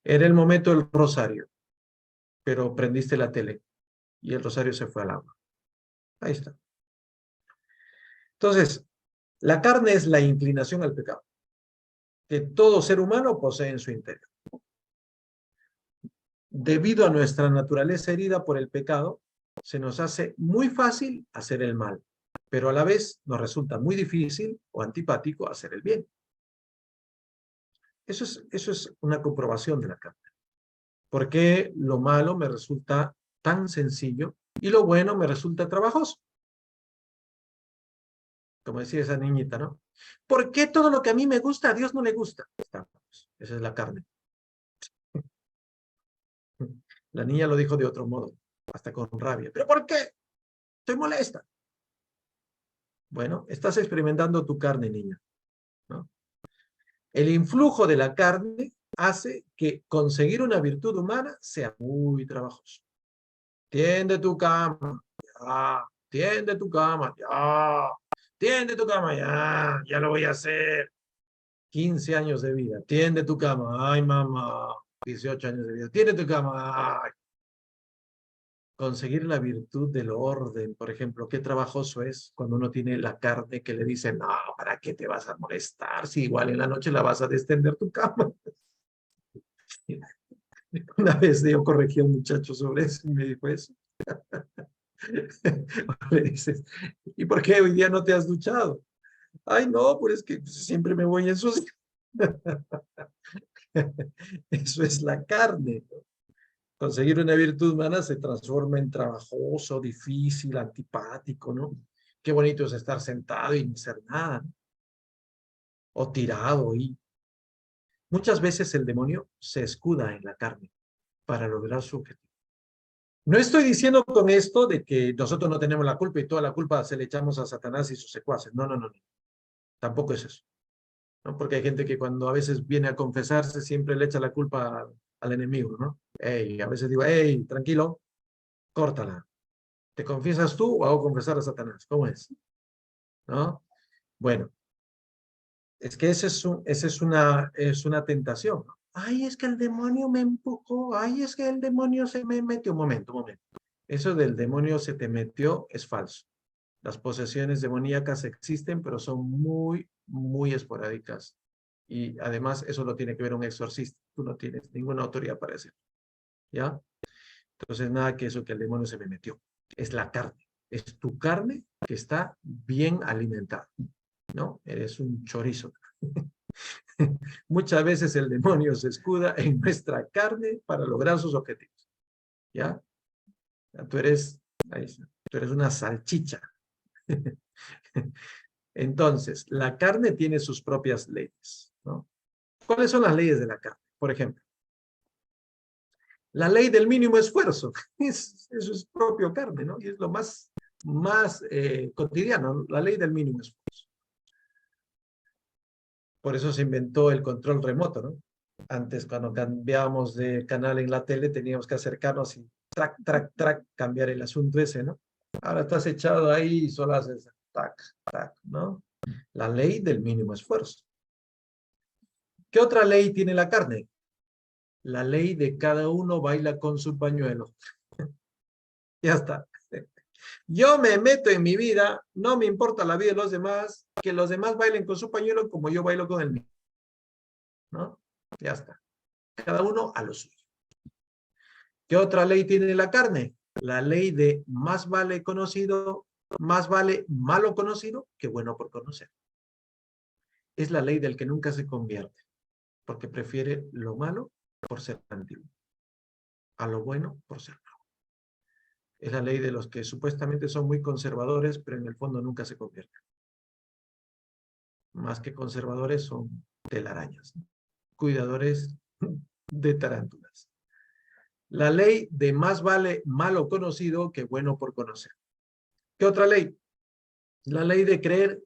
Era el momento del rosario, pero prendiste la tele y el rosario se fue al agua. Ahí está. Entonces, la carne es la inclinación al pecado que todo ser humano posee en su interior. Debido a nuestra naturaleza herida por el pecado, se nos hace muy fácil hacer el mal, pero a la vez nos resulta muy difícil o antipático hacer el bien. Eso es una comprobación de la carne. ¿Por qué lo malo me resulta tan sencillo y lo bueno me resulta trabajoso? Como decía esa niñita, ¿no? ¿Por qué todo lo que a mí me gusta a Dios no le gusta? Esa es la carne. La niña lo dijo de otro modo, hasta con rabia. ¿Pero por qué? Estoy molesta. Bueno, estás experimentando tu carne, niña, ¿no? El influjo de la carne hace que conseguir una virtud humana sea muy trabajoso. Tiende tu cama, ya. Tiende tu cama, ya. Tiende tu cama, ya. Ya lo voy a hacer. 15 años de vida. Tiende tu cama. Ay, mamá. 18 años de vida. Tiende tu cama. Ay. Conseguir la virtud del orden, por ejemplo, qué trabajoso es cuando uno tiene la carne que le dice, no, ¿para qué te vas a molestar? Si igual en la noche la vas a destender tu cama. Una vez yo corregí a un muchacho sobre eso y me dijo eso. Le dices, ¿y por qué hoy día no te has duchado? Ay, no, pues es que siempre me voy a ensuciar. Eso es la carne, ¿no? Conseguir una virtud humana se transforma en trabajoso, difícil, antipático, ¿no? Qué bonito es estar sentado y no hacer nada, ¿no? O tirado. Y muchas veces el demonio se escuda en la carne para lograr su objetivo. No estoy diciendo con esto de que nosotros no tenemos la culpa y toda la culpa se le echamos a Satanás y sus secuaces. No, no, no, no. Tampoco es eso, ¿no? Porque hay gente que cuando a veces viene a confesarse siempre le echa la culpa al enemigo, ¿no? Hey, a veces digo, hey, tranquilo, córtala. ¿Te confiesas tú o hago confesar a Satanás? ¿Cómo es? ¿No? Bueno, Es que ese es una tentación. Ay, es que el demonio me empujó. Ay, es que el demonio se me metió. Un momento, un momento. Eso del demonio se te metió es falso. Las posesiones demoníacas existen, pero son muy, muy esporádicas. Y además eso lo tiene que ver un exorcista. Tú no tienes ninguna autoridad para eso. ¿Ya? Entonces nada que eso que el demonio se me metió. Es la carne. Es tu carne que está bien alimentada. ¿No? Eres un chorizo. Muchas veces el demonio se escuda en nuestra carne para lograr sus objetivos. ¿Ya? Tú eres, tú eres una salchicha. Entonces, la carne tiene sus propias leyes, ¿no? ¿Cuáles son las leyes de la carne? Por ejemplo, la ley del mínimo esfuerzo. Eso es propio carne, ¿no? Y es lo más cotidiano, la ley del mínimo esfuerzo. Por eso se inventó el control remoto, ¿no? Antes, cuando cambiábamos de canal en la tele, teníamos que acercarnos y track, track, track, cambiar el asunto ese, ¿no? Ahora estás echado ahí y solo haces tac, tac, ¿no? La ley del mínimo esfuerzo. ¿Qué otra ley tiene la carne? La ley de cada uno baila con su pañuelo. Ya está. Yo me meto en mi vida, no me importa la vida de los demás, que los demás bailen con su pañuelo como yo bailo con el mío, ¿no? Ya está. Cada uno a lo suyo. ¿Qué otra ley tiene la carne? La ley de más vale conocido, más vale malo conocido que bueno por conocer. Es la ley del que nunca se convierte, porque prefiere lo malo por ser antiguo, a lo bueno por ser nuevo. Es la ley de los que supuestamente son muy conservadores, pero en el fondo nunca se convierten. Más que conservadores son telarañas, ¿no? Cuidadores de tarántulas. La ley de más vale malo conocido que bueno por conocer. ¿Qué otra ley? La ley de creer.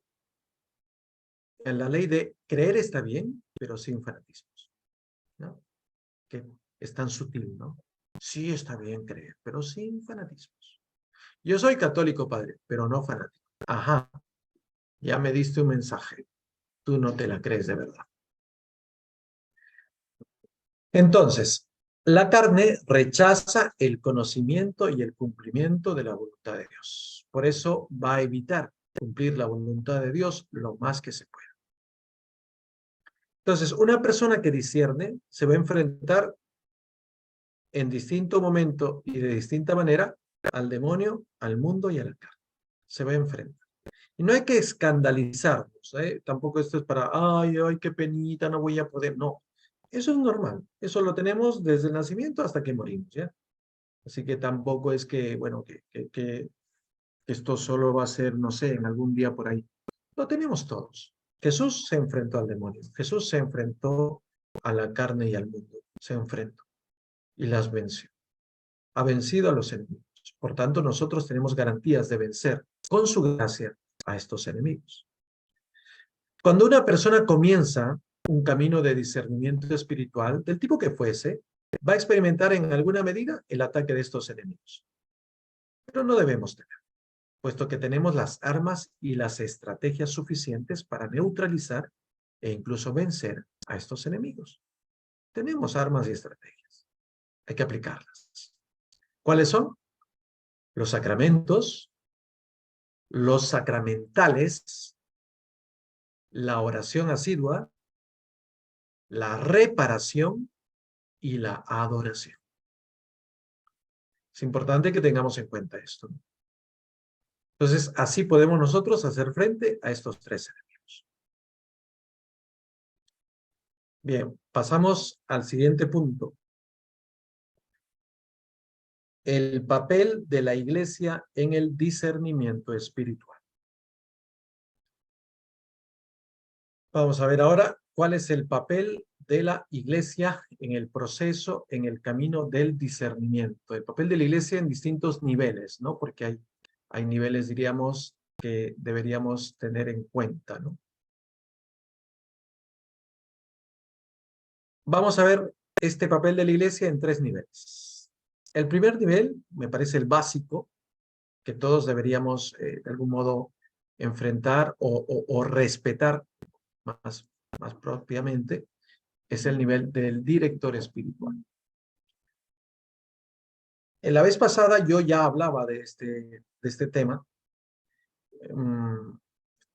En la ley de creer está bien, pero sin fanatismos, ¿no? Que es tan sutil, ¿no? Sí está bien creer, pero sin fanatismos. Yo soy católico, padre, pero no fanático. Ajá, ya me diste un mensaje. Tú no te la crees de verdad. Entonces, la carne rechaza el conocimiento y el cumplimiento de la voluntad de Dios. Por eso va a evitar cumplir la voluntad de Dios lo más que se pueda. Entonces, una persona que discierne se va a enfrentar en distinto momento y de distinta manera al demonio, al mundo y a la carne. Se va a enfrentar. Y no hay que escandalizarnos, ¿eh? Tampoco esto es para, ay, ay, qué penita, no voy a poder. No, eso es normal. Eso lo tenemos desde el nacimiento hasta que morimos, ¿ya? Así que tampoco es que, bueno, que esto solo va a ser, no sé, en algún día por ahí. Lo tenemos todos. Jesús se enfrentó al demonio. Jesús se enfrentó a la carne y al mundo. Se enfrentó y las venció. Ha vencido a los enemigos. Por tanto, nosotros tenemos garantías de vencer con su gracia a estos enemigos. Cuando una persona comienza un camino de discernimiento espiritual, del tipo que fuese, va a experimentar en alguna medida el ataque de estos enemigos. Pero no debemos temer, puesto que tenemos las armas y las estrategias suficientes para neutralizar e incluso vencer a estos enemigos. Tenemos armas y estrategias. Hay que aplicarlas. ¿Cuáles son? Los sacramentos, los sacramentales, la oración asidua, la reparación y la adoración. Es importante que tengamos en cuenta esto. Entonces, así podemos nosotros hacer frente a estos tres enemigos. Bien, pasamos al siguiente punto. El papel de la iglesia en el discernimiento espiritual. Vamos a ver ahora cuál es el papel de la iglesia en el proceso, en el camino del discernimiento. El papel de la iglesia en distintos niveles, ¿no? Porque hay niveles, diríamos, que deberíamos tener en cuenta, ¿no? Vamos a ver este papel de la iglesia en tres niveles. El primer nivel, me parece el básico, que todos deberíamos de algún modo enfrentar o respetar más propiamente, es el nivel del director espiritual. En la vez pasada yo ya hablaba de este tema.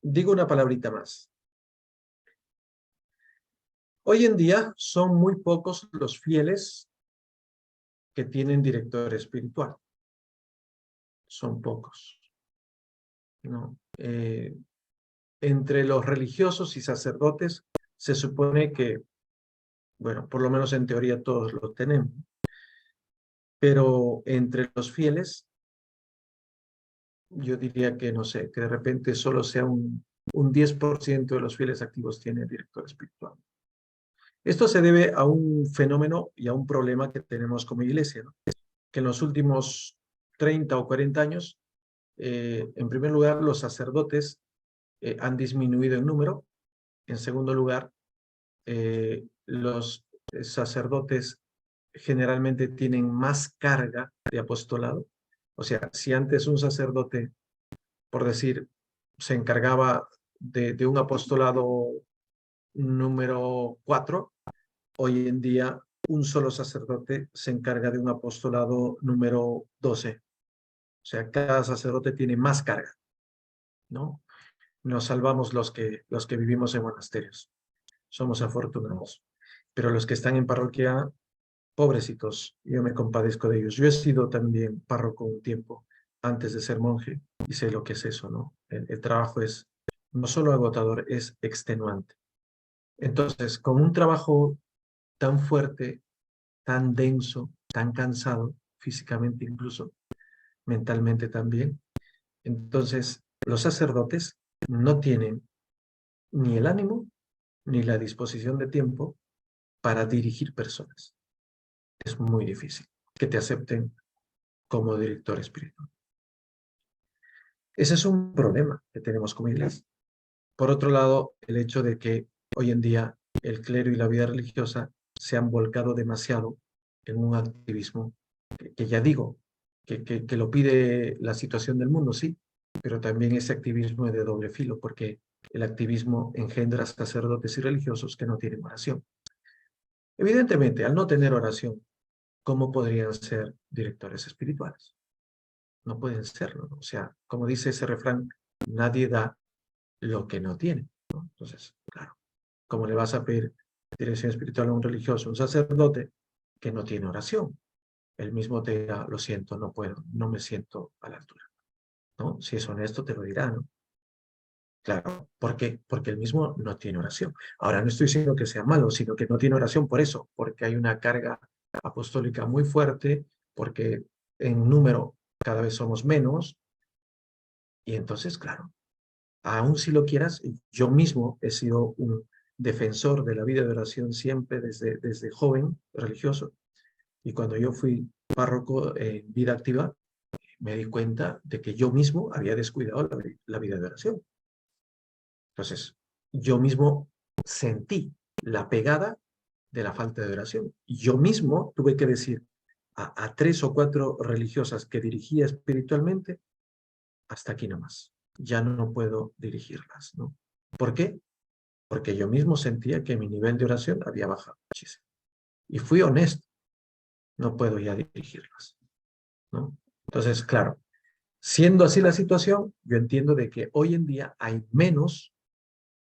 Digo una palabrita más. Hoy en día son muy pocos los fieles que tienen director espiritual. Son pocos, ¿no? Entre los religiosos y sacerdotes se supone que, bueno, por lo menos en teoría todos lo tenemos, pero entre los fieles, yo diría que, no sé, que de repente solo sea un 10% de los fieles activos tiene director espiritual. Esto se debe a un fenómeno y a un problema que tenemos como iglesia, ¿no? Que en los últimos 30 o 40 años, en primer lugar, los sacerdotes han disminuido en número. En segundo lugar, los sacerdotes generalmente tienen más carga de apostolado. O sea, si antes un sacerdote, por decir, se encargaba de un apostolado número 4, hoy en día un solo sacerdote se encarga de un apostolado número 12. O sea, cada sacerdote tiene más carga, ¿no? Nos salvamos los que vivimos en monasterios. Somos afortunados. Pero los que están en parroquia, pobrecitos, yo me compadezco de ellos. Yo he sido también párroco un tiempo antes de ser monje y sé lo que es eso, ¿no? El trabajo es no solo agotador, es extenuante. Entonces, con un trabajo tan fuerte, tan denso, tan cansado, físicamente incluso, mentalmente también, entonces los sacerdotes no tienen ni el ánimo ni la disposición de tiempo para dirigir personas. Es muy difícil que te acepten como director espiritual. Ese es un problema que tenemos como iglesia. Por otro lado, el hecho de que hoy en día el clero y la vida religiosa se han volcado demasiado en un activismo que ya digo, que lo pide la situación del mundo, sí, pero también ese activismo es de doble filo, porque el activismo engendra sacerdotes y religiosos que no tienen oración. Evidentemente, al no tener oración, ¿cómo podrían ser directores espirituales? No pueden serlo, ¿no? O sea, como dice ese refrán, nadie da lo que no tiene, ¿no? Entonces, claro, ¿cómo le vas a pedir dirección espiritual a un religioso, un sacerdote que no tiene oración? Él mismo te dirá, lo siento, no puedo, no me siento a la altura, ¿no? Si es honesto, te lo dirá, ¿no? Claro, ¿por qué? Porque él mismo no tiene oración. Ahora, no estoy diciendo que sea malo, sino que no tiene oración por eso, porque hay una carga apostólica muy fuerte, porque en número cada vez somos menos, y entonces, claro, aún si lo quieras, yo mismo he sido un defensor de la vida de oración siempre desde joven religioso, y cuando yo fui párroco en vida activa, me di cuenta de que yo mismo había descuidado la vida de oración. Entonces, yo mismo sentí la pegada de la falta de oración. Y yo mismo tuve que decir a 3 o 4 religiosas que dirigía espiritualmente, hasta aquí nomás, ya no puedo dirigirlas, ¿no? ¿Por qué? Porque yo mismo sentía que mi nivel de oración había bajado muchísimo. Y fui honesto, no puedo ya dirigirlas, ¿no? Entonces, claro, siendo así la situación, yo entiendo de que hoy en día hay menos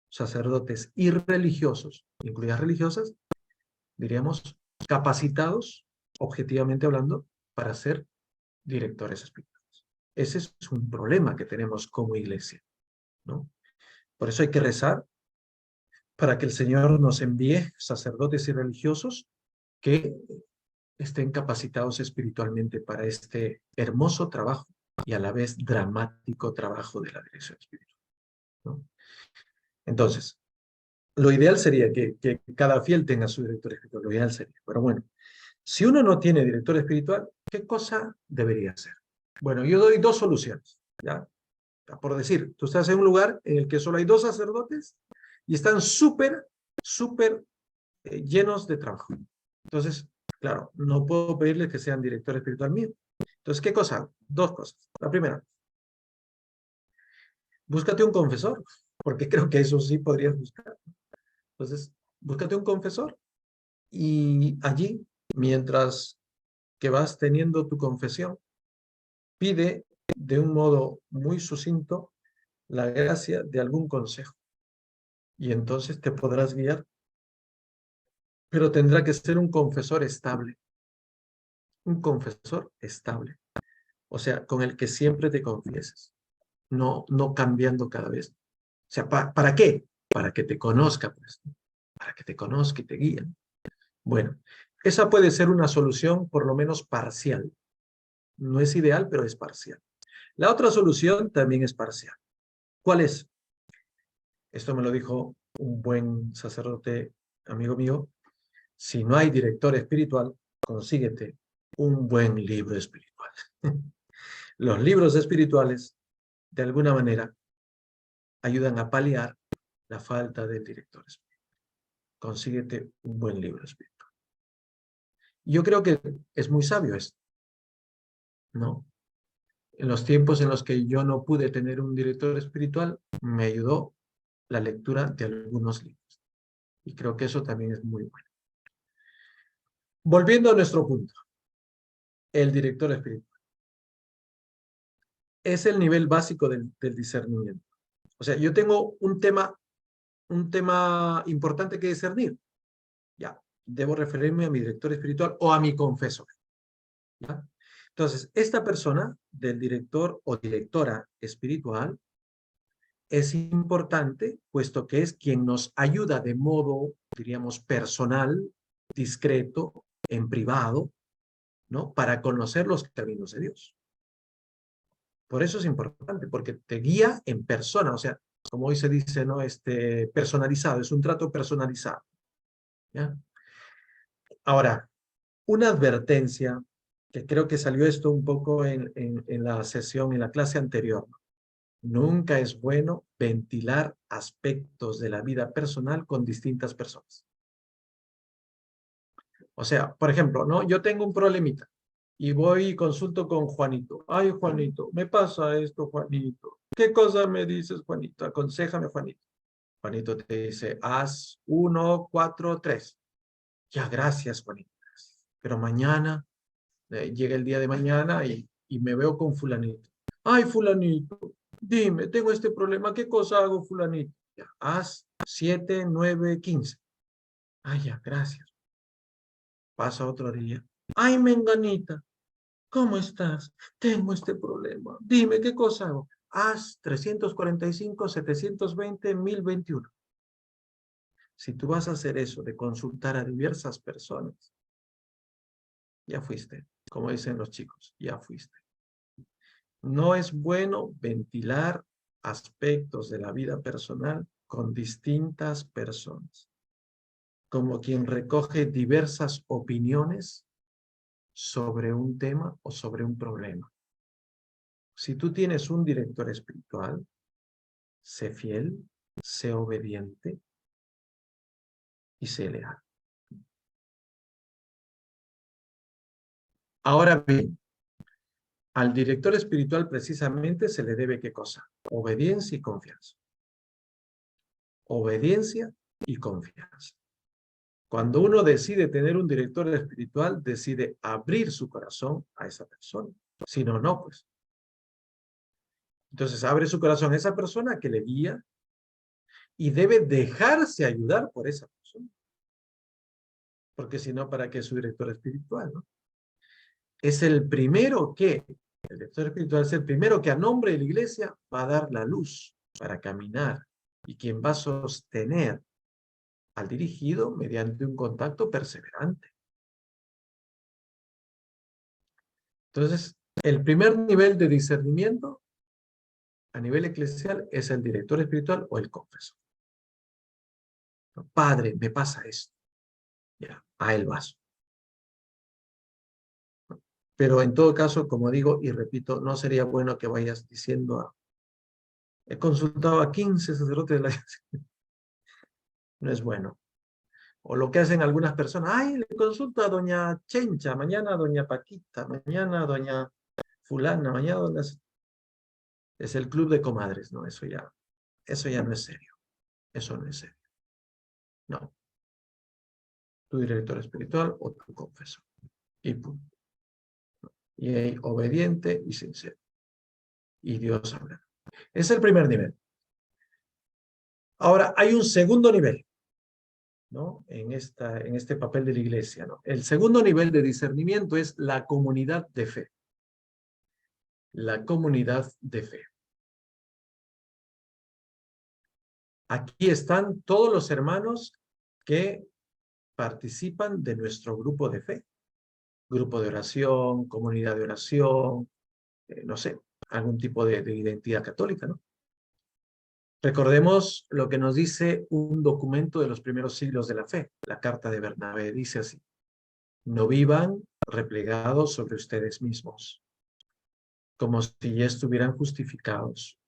sacerdotes y religiosos, incluidas religiosas, diríamos, capacitados, objetivamente hablando, para ser directores espirituales. Ese es un problema que tenemos como iglesia, ¿no? Por eso hay que rezar para que el Señor nos envíe sacerdotes y religiosos que estén capacitados espiritualmente para este hermoso trabajo y a la vez dramático trabajo de la dirección espiritual, ¿no? Entonces, lo ideal sería que cada fiel tenga su director espiritual, lo ideal sería. Pero bueno, si uno no tiene director espiritual, ¿qué cosa debería hacer? Bueno, yo doy 2 soluciones, ¿ya? Por decir, tú estás en un lugar en el que solo hay 2 sacerdotes y están súper llenos de trabajo. Entonces, claro, no puedo pedirles que sean director espiritual mío. Entonces, ¿qué cosa? 2 cosas. La primera, búscate un confesor. porque creo que eso sí podrías buscar. Entonces, búscate un confesor y allí, mientras que vas teniendo tu confesión, pide de un modo muy sucinto la gracia de algún consejo y entonces te podrás guiar, pero tendrá que ser un confesor estable, o sea, con el que siempre te confieses, no cambiando cada vez. O sea, ¿para qué? Para que te conozca, pues, para que te conozca y te guíe. Bueno, esa puede ser una solución por lo menos parcial. No es ideal, pero es parcial. La otra solución también es parcial. ¿Cuál es? Esto me lo dijo un buen sacerdote, amigo mío. Si no hay director espiritual, consíguete un buen libro espiritual. Los libros espirituales, de alguna manera, ayudan a paliar la falta del director espiritual. Consíguete un buen libro espiritual. Yo creo que es muy sabio esto, ¿no? En los tiempos en los que yo no pude tener un director espiritual, me ayudó la lectura de algunos libros. Y creo que eso también es muy bueno. Volviendo a nuestro punto, el director espiritual. Es el nivel básico del discernimiento. O sea, yo tengo un tema importante que discernir. Ya, debo referirme a mi director espiritual o a mi confesor. ¿Ya? Entonces, esta persona del director o directora espiritual es importante, puesto que es quien nos ayuda de modo, diríamos, personal, discreto, en privado, ¿no? Para conocer los caminos de Dios. Por eso es importante, porque te guía en persona, o sea, como hoy se dice, ¿no? Personalizado, es un trato personalizado. ¿Ya? Ahora, una advertencia, que creo que salió esto un poco en la sesión, en la clase anterior. Nunca es bueno ventilar aspectos de la vida personal con distintas personas. O sea, por ejemplo, ¿no? Yo tengo un problemita y voy y consulto con Juanito. Ay, Juanito, me pasa esto, Juanito. ¿Qué cosa me dices, Juanito? Aconséjame, Juanito. Juanito te dice, haz 1, 4, 3. Ya, gracias, Juanito. Pero mañana, llega el día de mañana y me veo con fulanito. Ay, fulanito, dime, tengo este problema, ¿qué cosa hago, fulanito? Ya, haz 7, 9, 15. Ay, ya, gracias. Pasa otro día. Ay, menganita, ¿cómo estás? Tengo este problema. Dime, ¿qué cosa hago? Haz 345, 720, 1021. Si tú vas a hacer eso de consultar a diversas personas, ya fuiste, como dicen los chicos, ya fuiste. No es bueno ventilar aspectos de la vida personal con distintas personas, como quien recoge diversas opiniones sobre un tema o sobre un problema. Si tú tienes un director espiritual, sé fiel, sé obediente y sé leal. Ahora bien, al director espiritual precisamente se le debe ¿qué cosa? Obediencia y confianza. Obediencia y confianza. Cuando uno decide tener un director espiritual, decide abrir su corazón a esa persona. Si no, no, pues. Entonces abre su corazón a esa persona que le guía y debe dejarse ayudar por esa persona. Porque si no, ¿para qué es su director espiritual, no? Es el primero que, el director espiritual es el primero que a nombre de la iglesia va a dar la luz para caminar y quien va a sostener al dirigido mediante un contacto perseverante. Entonces, el primer nivel de discernimiento a nivel eclesial es el director espiritual o el confesor. Padre, me pasa esto. Ya, a él vas. Pero en todo caso, como digo y repito, no sería bueno que vayas diciendo, he consultado a 15 sacerdotes de la iglesia. No es bueno. O lo que hacen algunas personas, ay, le consulto a doña Chencha, mañana a doña Paquita, mañana a doña fulana, mañana a doña... Es el club de comadres, ¿no? Eso ya eso ya no es serio. Eso no es serio. No. Tu director espiritual o tu confesor. Y punto. Y ahí, obediente y sincero. Y Dios habla. Es el primer nivel. Ahora, hay un segundo nivel, ¿no? En este papel de la iglesia, ¿no? El segundo nivel de discernimiento es la comunidad de fe. La comunidad de fe. Aquí están todos los hermanos que participan de nuestro grupo de fe. Grupo de oración, comunidad de oración, no sé, algún tipo de identidad católica, ¿no? Recordemos lo que nos dice un documento de los primeros siglos de la fe, la carta de Bernabé, dice así: no vivan replegados sobre ustedes mismos, como si ya estuvieran justificados.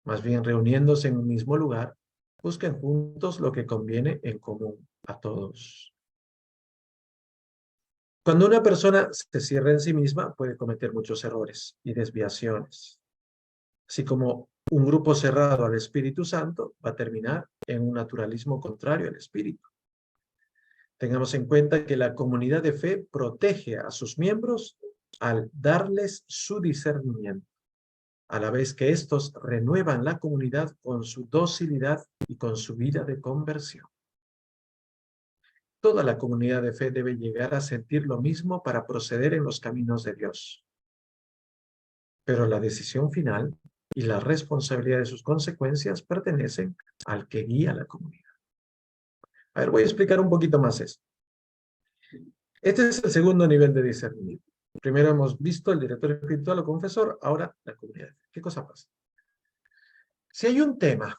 Más bien, reuniéndose en un mismo lugar, busquen juntos lo que conviene en común a todos. Cuando una persona se cierra en sí misma, puede cometer muchos errores y desviaciones. Así como un grupo cerrado al Espíritu Santo va a terminar en un naturalismo contrario al Espíritu. Tengamos en cuenta que la comunidad de fe protege a sus miembros al darles su discernimiento, a la vez que estos renuevan la comunidad con su docilidad y con su vida de conversión. Toda la comunidad de fe debe llegar a sentir lo mismo para proceder en los caminos de Dios. Pero la decisión final y la responsabilidad de sus consecuencias pertenecen al que guía la comunidad. A ver, voy a explicar un poquito más esto. Este es el segundo nivel de discernimiento. Primero hemos visto el director espiritual o confesor, ahora la comunidad. ¿Qué cosa pasa? Si hay un tema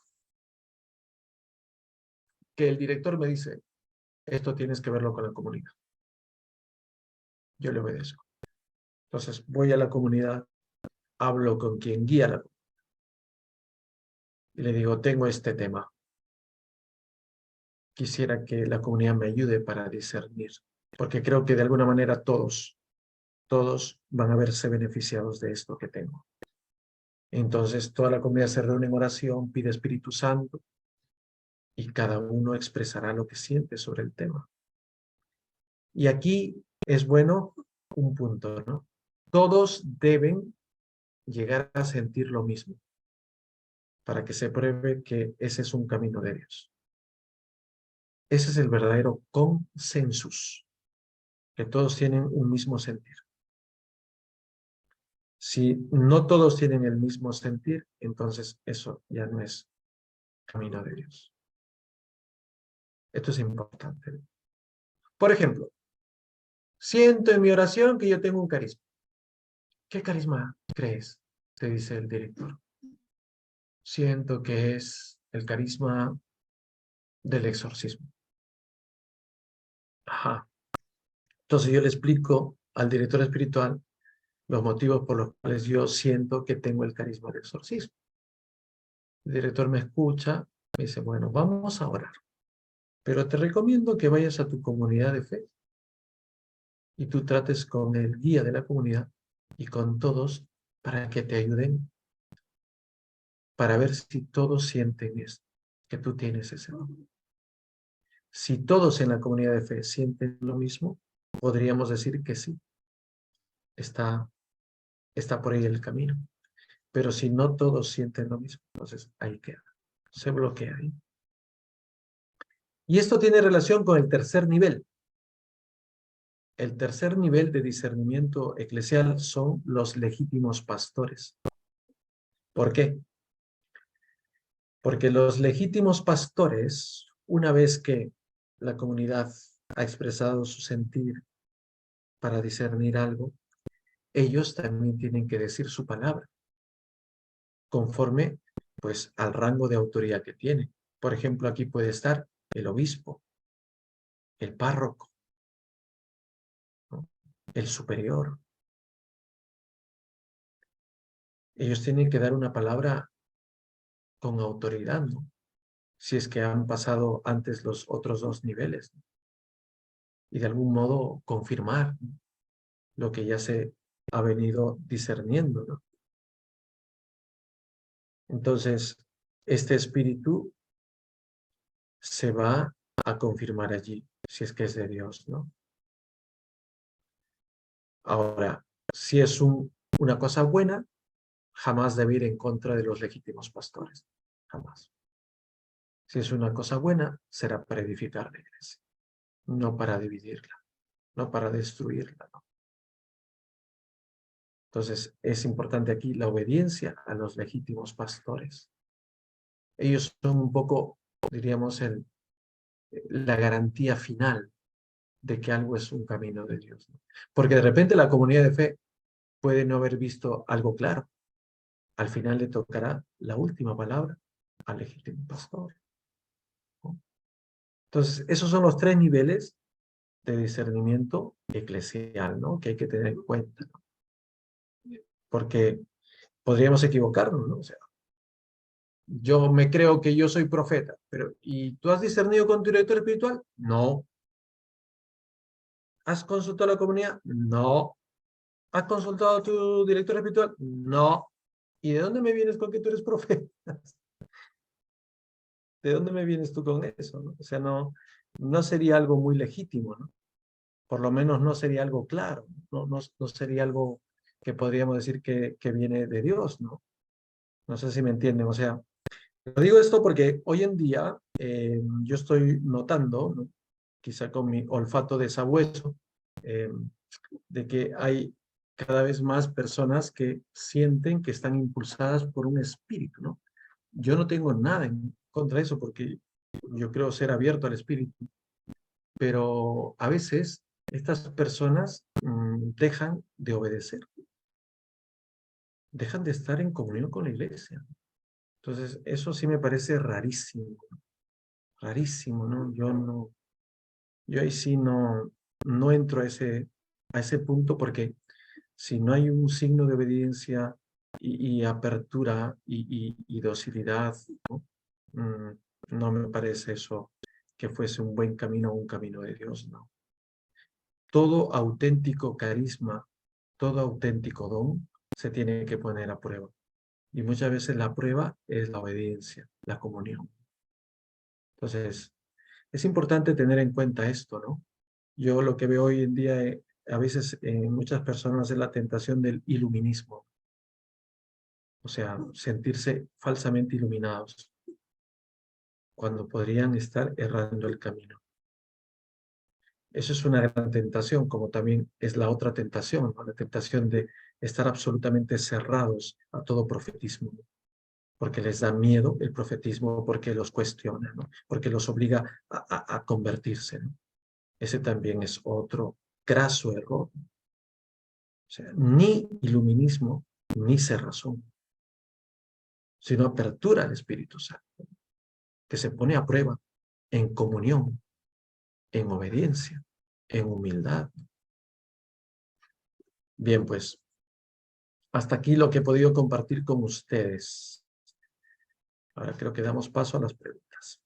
que el director me dice, esto tienes que verlo con la comunidad, yo le obedezco. Entonces voy a la comunidad, hablo con quien guía la comunidad y le digo, tengo este tema. Quisiera que la comunidad me ayude para discernir, porque creo que de alguna manera todos van a verse beneficiados de esto que tengo. Entonces toda la comunidad se reúne en oración, pide Espíritu Santo y cada uno expresará lo que siente sobre el tema. Y aquí es bueno un punto, ¿no? Todos deben llegar a sentir lo mismo para que se pruebe que ese es un camino de Dios. Ese es el verdadero consensus, que todos tienen un mismo sentir. Si no todos tienen el mismo sentir, entonces eso ya no es camino de Dios. Esto es importante. Por ejemplo, siento en mi oración que yo tengo un carisma. ¿Qué carisma crees? Te dice el director. Siento que es el carisma del exorcismo. Ajá. Entonces yo le explico al director espiritual los motivos por los cuales yo siento que tengo el carisma del exorcismo. El director me escucha, me dice, bueno, vamos a orar, pero te recomiendo que vayas a tu comunidad de fe y tú trates con el guía de la comunidad y con todos para que te ayuden, para ver si todos sienten esto, que tú tienes ese don. Si todos en la comunidad de fe sienten lo mismo, podríamos decir que sí, está por ahí el camino. Pero si no todos sienten lo mismo, entonces ahí queda, se bloquea ahí. Y esto tiene relación con el tercer nivel. El tercer nivel de discernimiento eclesial son los legítimos pastores. ¿Por qué? Porque los legítimos pastores, una vez que la comunidad ha expresado su sentir para discernir algo, ellos también tienen que decir su palabra, conforme pues al rango de autoridad que tiene. Por ejemplo, aquí puede estar el obispo, el párroco, ¿no? El superior. Ellos tienen que dar una palabra con autoridad, ¿no? Si es que han pasado antes los otros dos niveles, ¿no? Y de algún modo confirmar, ¿no?, lo que ya se ha venido discerniendo, ¿no? Entonces, este espíritu se va a confirmar allí, si es que es de Dios, ¿no? Ahora, si es una cosa buena, jamás debe ir en contra de los legítimos pastores, jamás. Si es una cosa buena, será para edificar la iglesia, no para dividirla, no para destruirla, ¿no? Entonces, es importante aquí la obediencia a los legítimos pastores. Ellos son un poco, diríamos, la garantía final de que algo es un camino de Dios, ¿no? Porque de repente la comunidad de fe puede no haber visto algo claro. Al final le tocará la última palabra al legítimo pastor, ¿no? Entonces, esos son los 3 niveles de discernimiento eclesial, ¿no? Que hay que tener en cuenta, ¿no? Porque podríamos equivocarnos, ¿no? O sea, yo me creo que yo soy profeta, pero ¿y tú has discernido con tu director espiritual? No. ¿Has consultado a la comunidad? No. ¿Has consultado a tu director espiritual? No. ¿Y de dónde me vienes con que tú eres profeta? ¿De dónde me vienes tú con eso, ¿no? O sea, no sería algo muy legítimo, ¿no? Por lo menos no sería algo claro, no sería algo que podríamos decir que viene de Dios, ¿no? No sé si me entienden, o sea, digo esto porque hoy en día yo estoy notando, ¿no? Quizá con mi olfato de sabueso, de que hay cada vez más personas que sienten que están impulsadas por un espíritu, ¿no? Yo no tengo nada en contra de eso porque yo creo ser abierto al espíritu, pero a veces estas personas dejan de obedecer, dejan de estar en comunión con la iglesia. Entonces, eso sí me parece rarísimo, rarísimo, ¿no? Yo ahí sí no entro a ese punto porque si no hay un signo de obediencia y apertura y docilidad, ¿no? No me parece eso que fuese un buen camino o un camino de Dios, ¿no? Todo auténtico carisma, todo auténtico don se tiene que poner a prueba. Y muchas veces la prueba es la obediencia, la comunión. Entonces, es importante tener en cuenta esto, ¿no? Yo lo que veo hoy en día, a veces en muchas personas es la tentación del iluminismo. O sea, sentirse falsamente iluminados cuando podrían estar errando el camino. Eso es una gran tentación, como también es la otra tentación, ¿no? La tentación de estar absolutamente cerrados a todo profetismo, porque les da miedo el profetismo, porque los cuestiona, ¿no? Porque los obliga a convertirse, ¿no? Ese también es otro graso error. O sea, ni iluminismo, ni cerrazón, sino apertura al Espíritu Santo, que se pone a prueba en comunión, en obediencia, en humildad. Bien, pues, hasta aquí lo que he podido compartir con ustedes. Ahora creo que damos paso a las preguntas.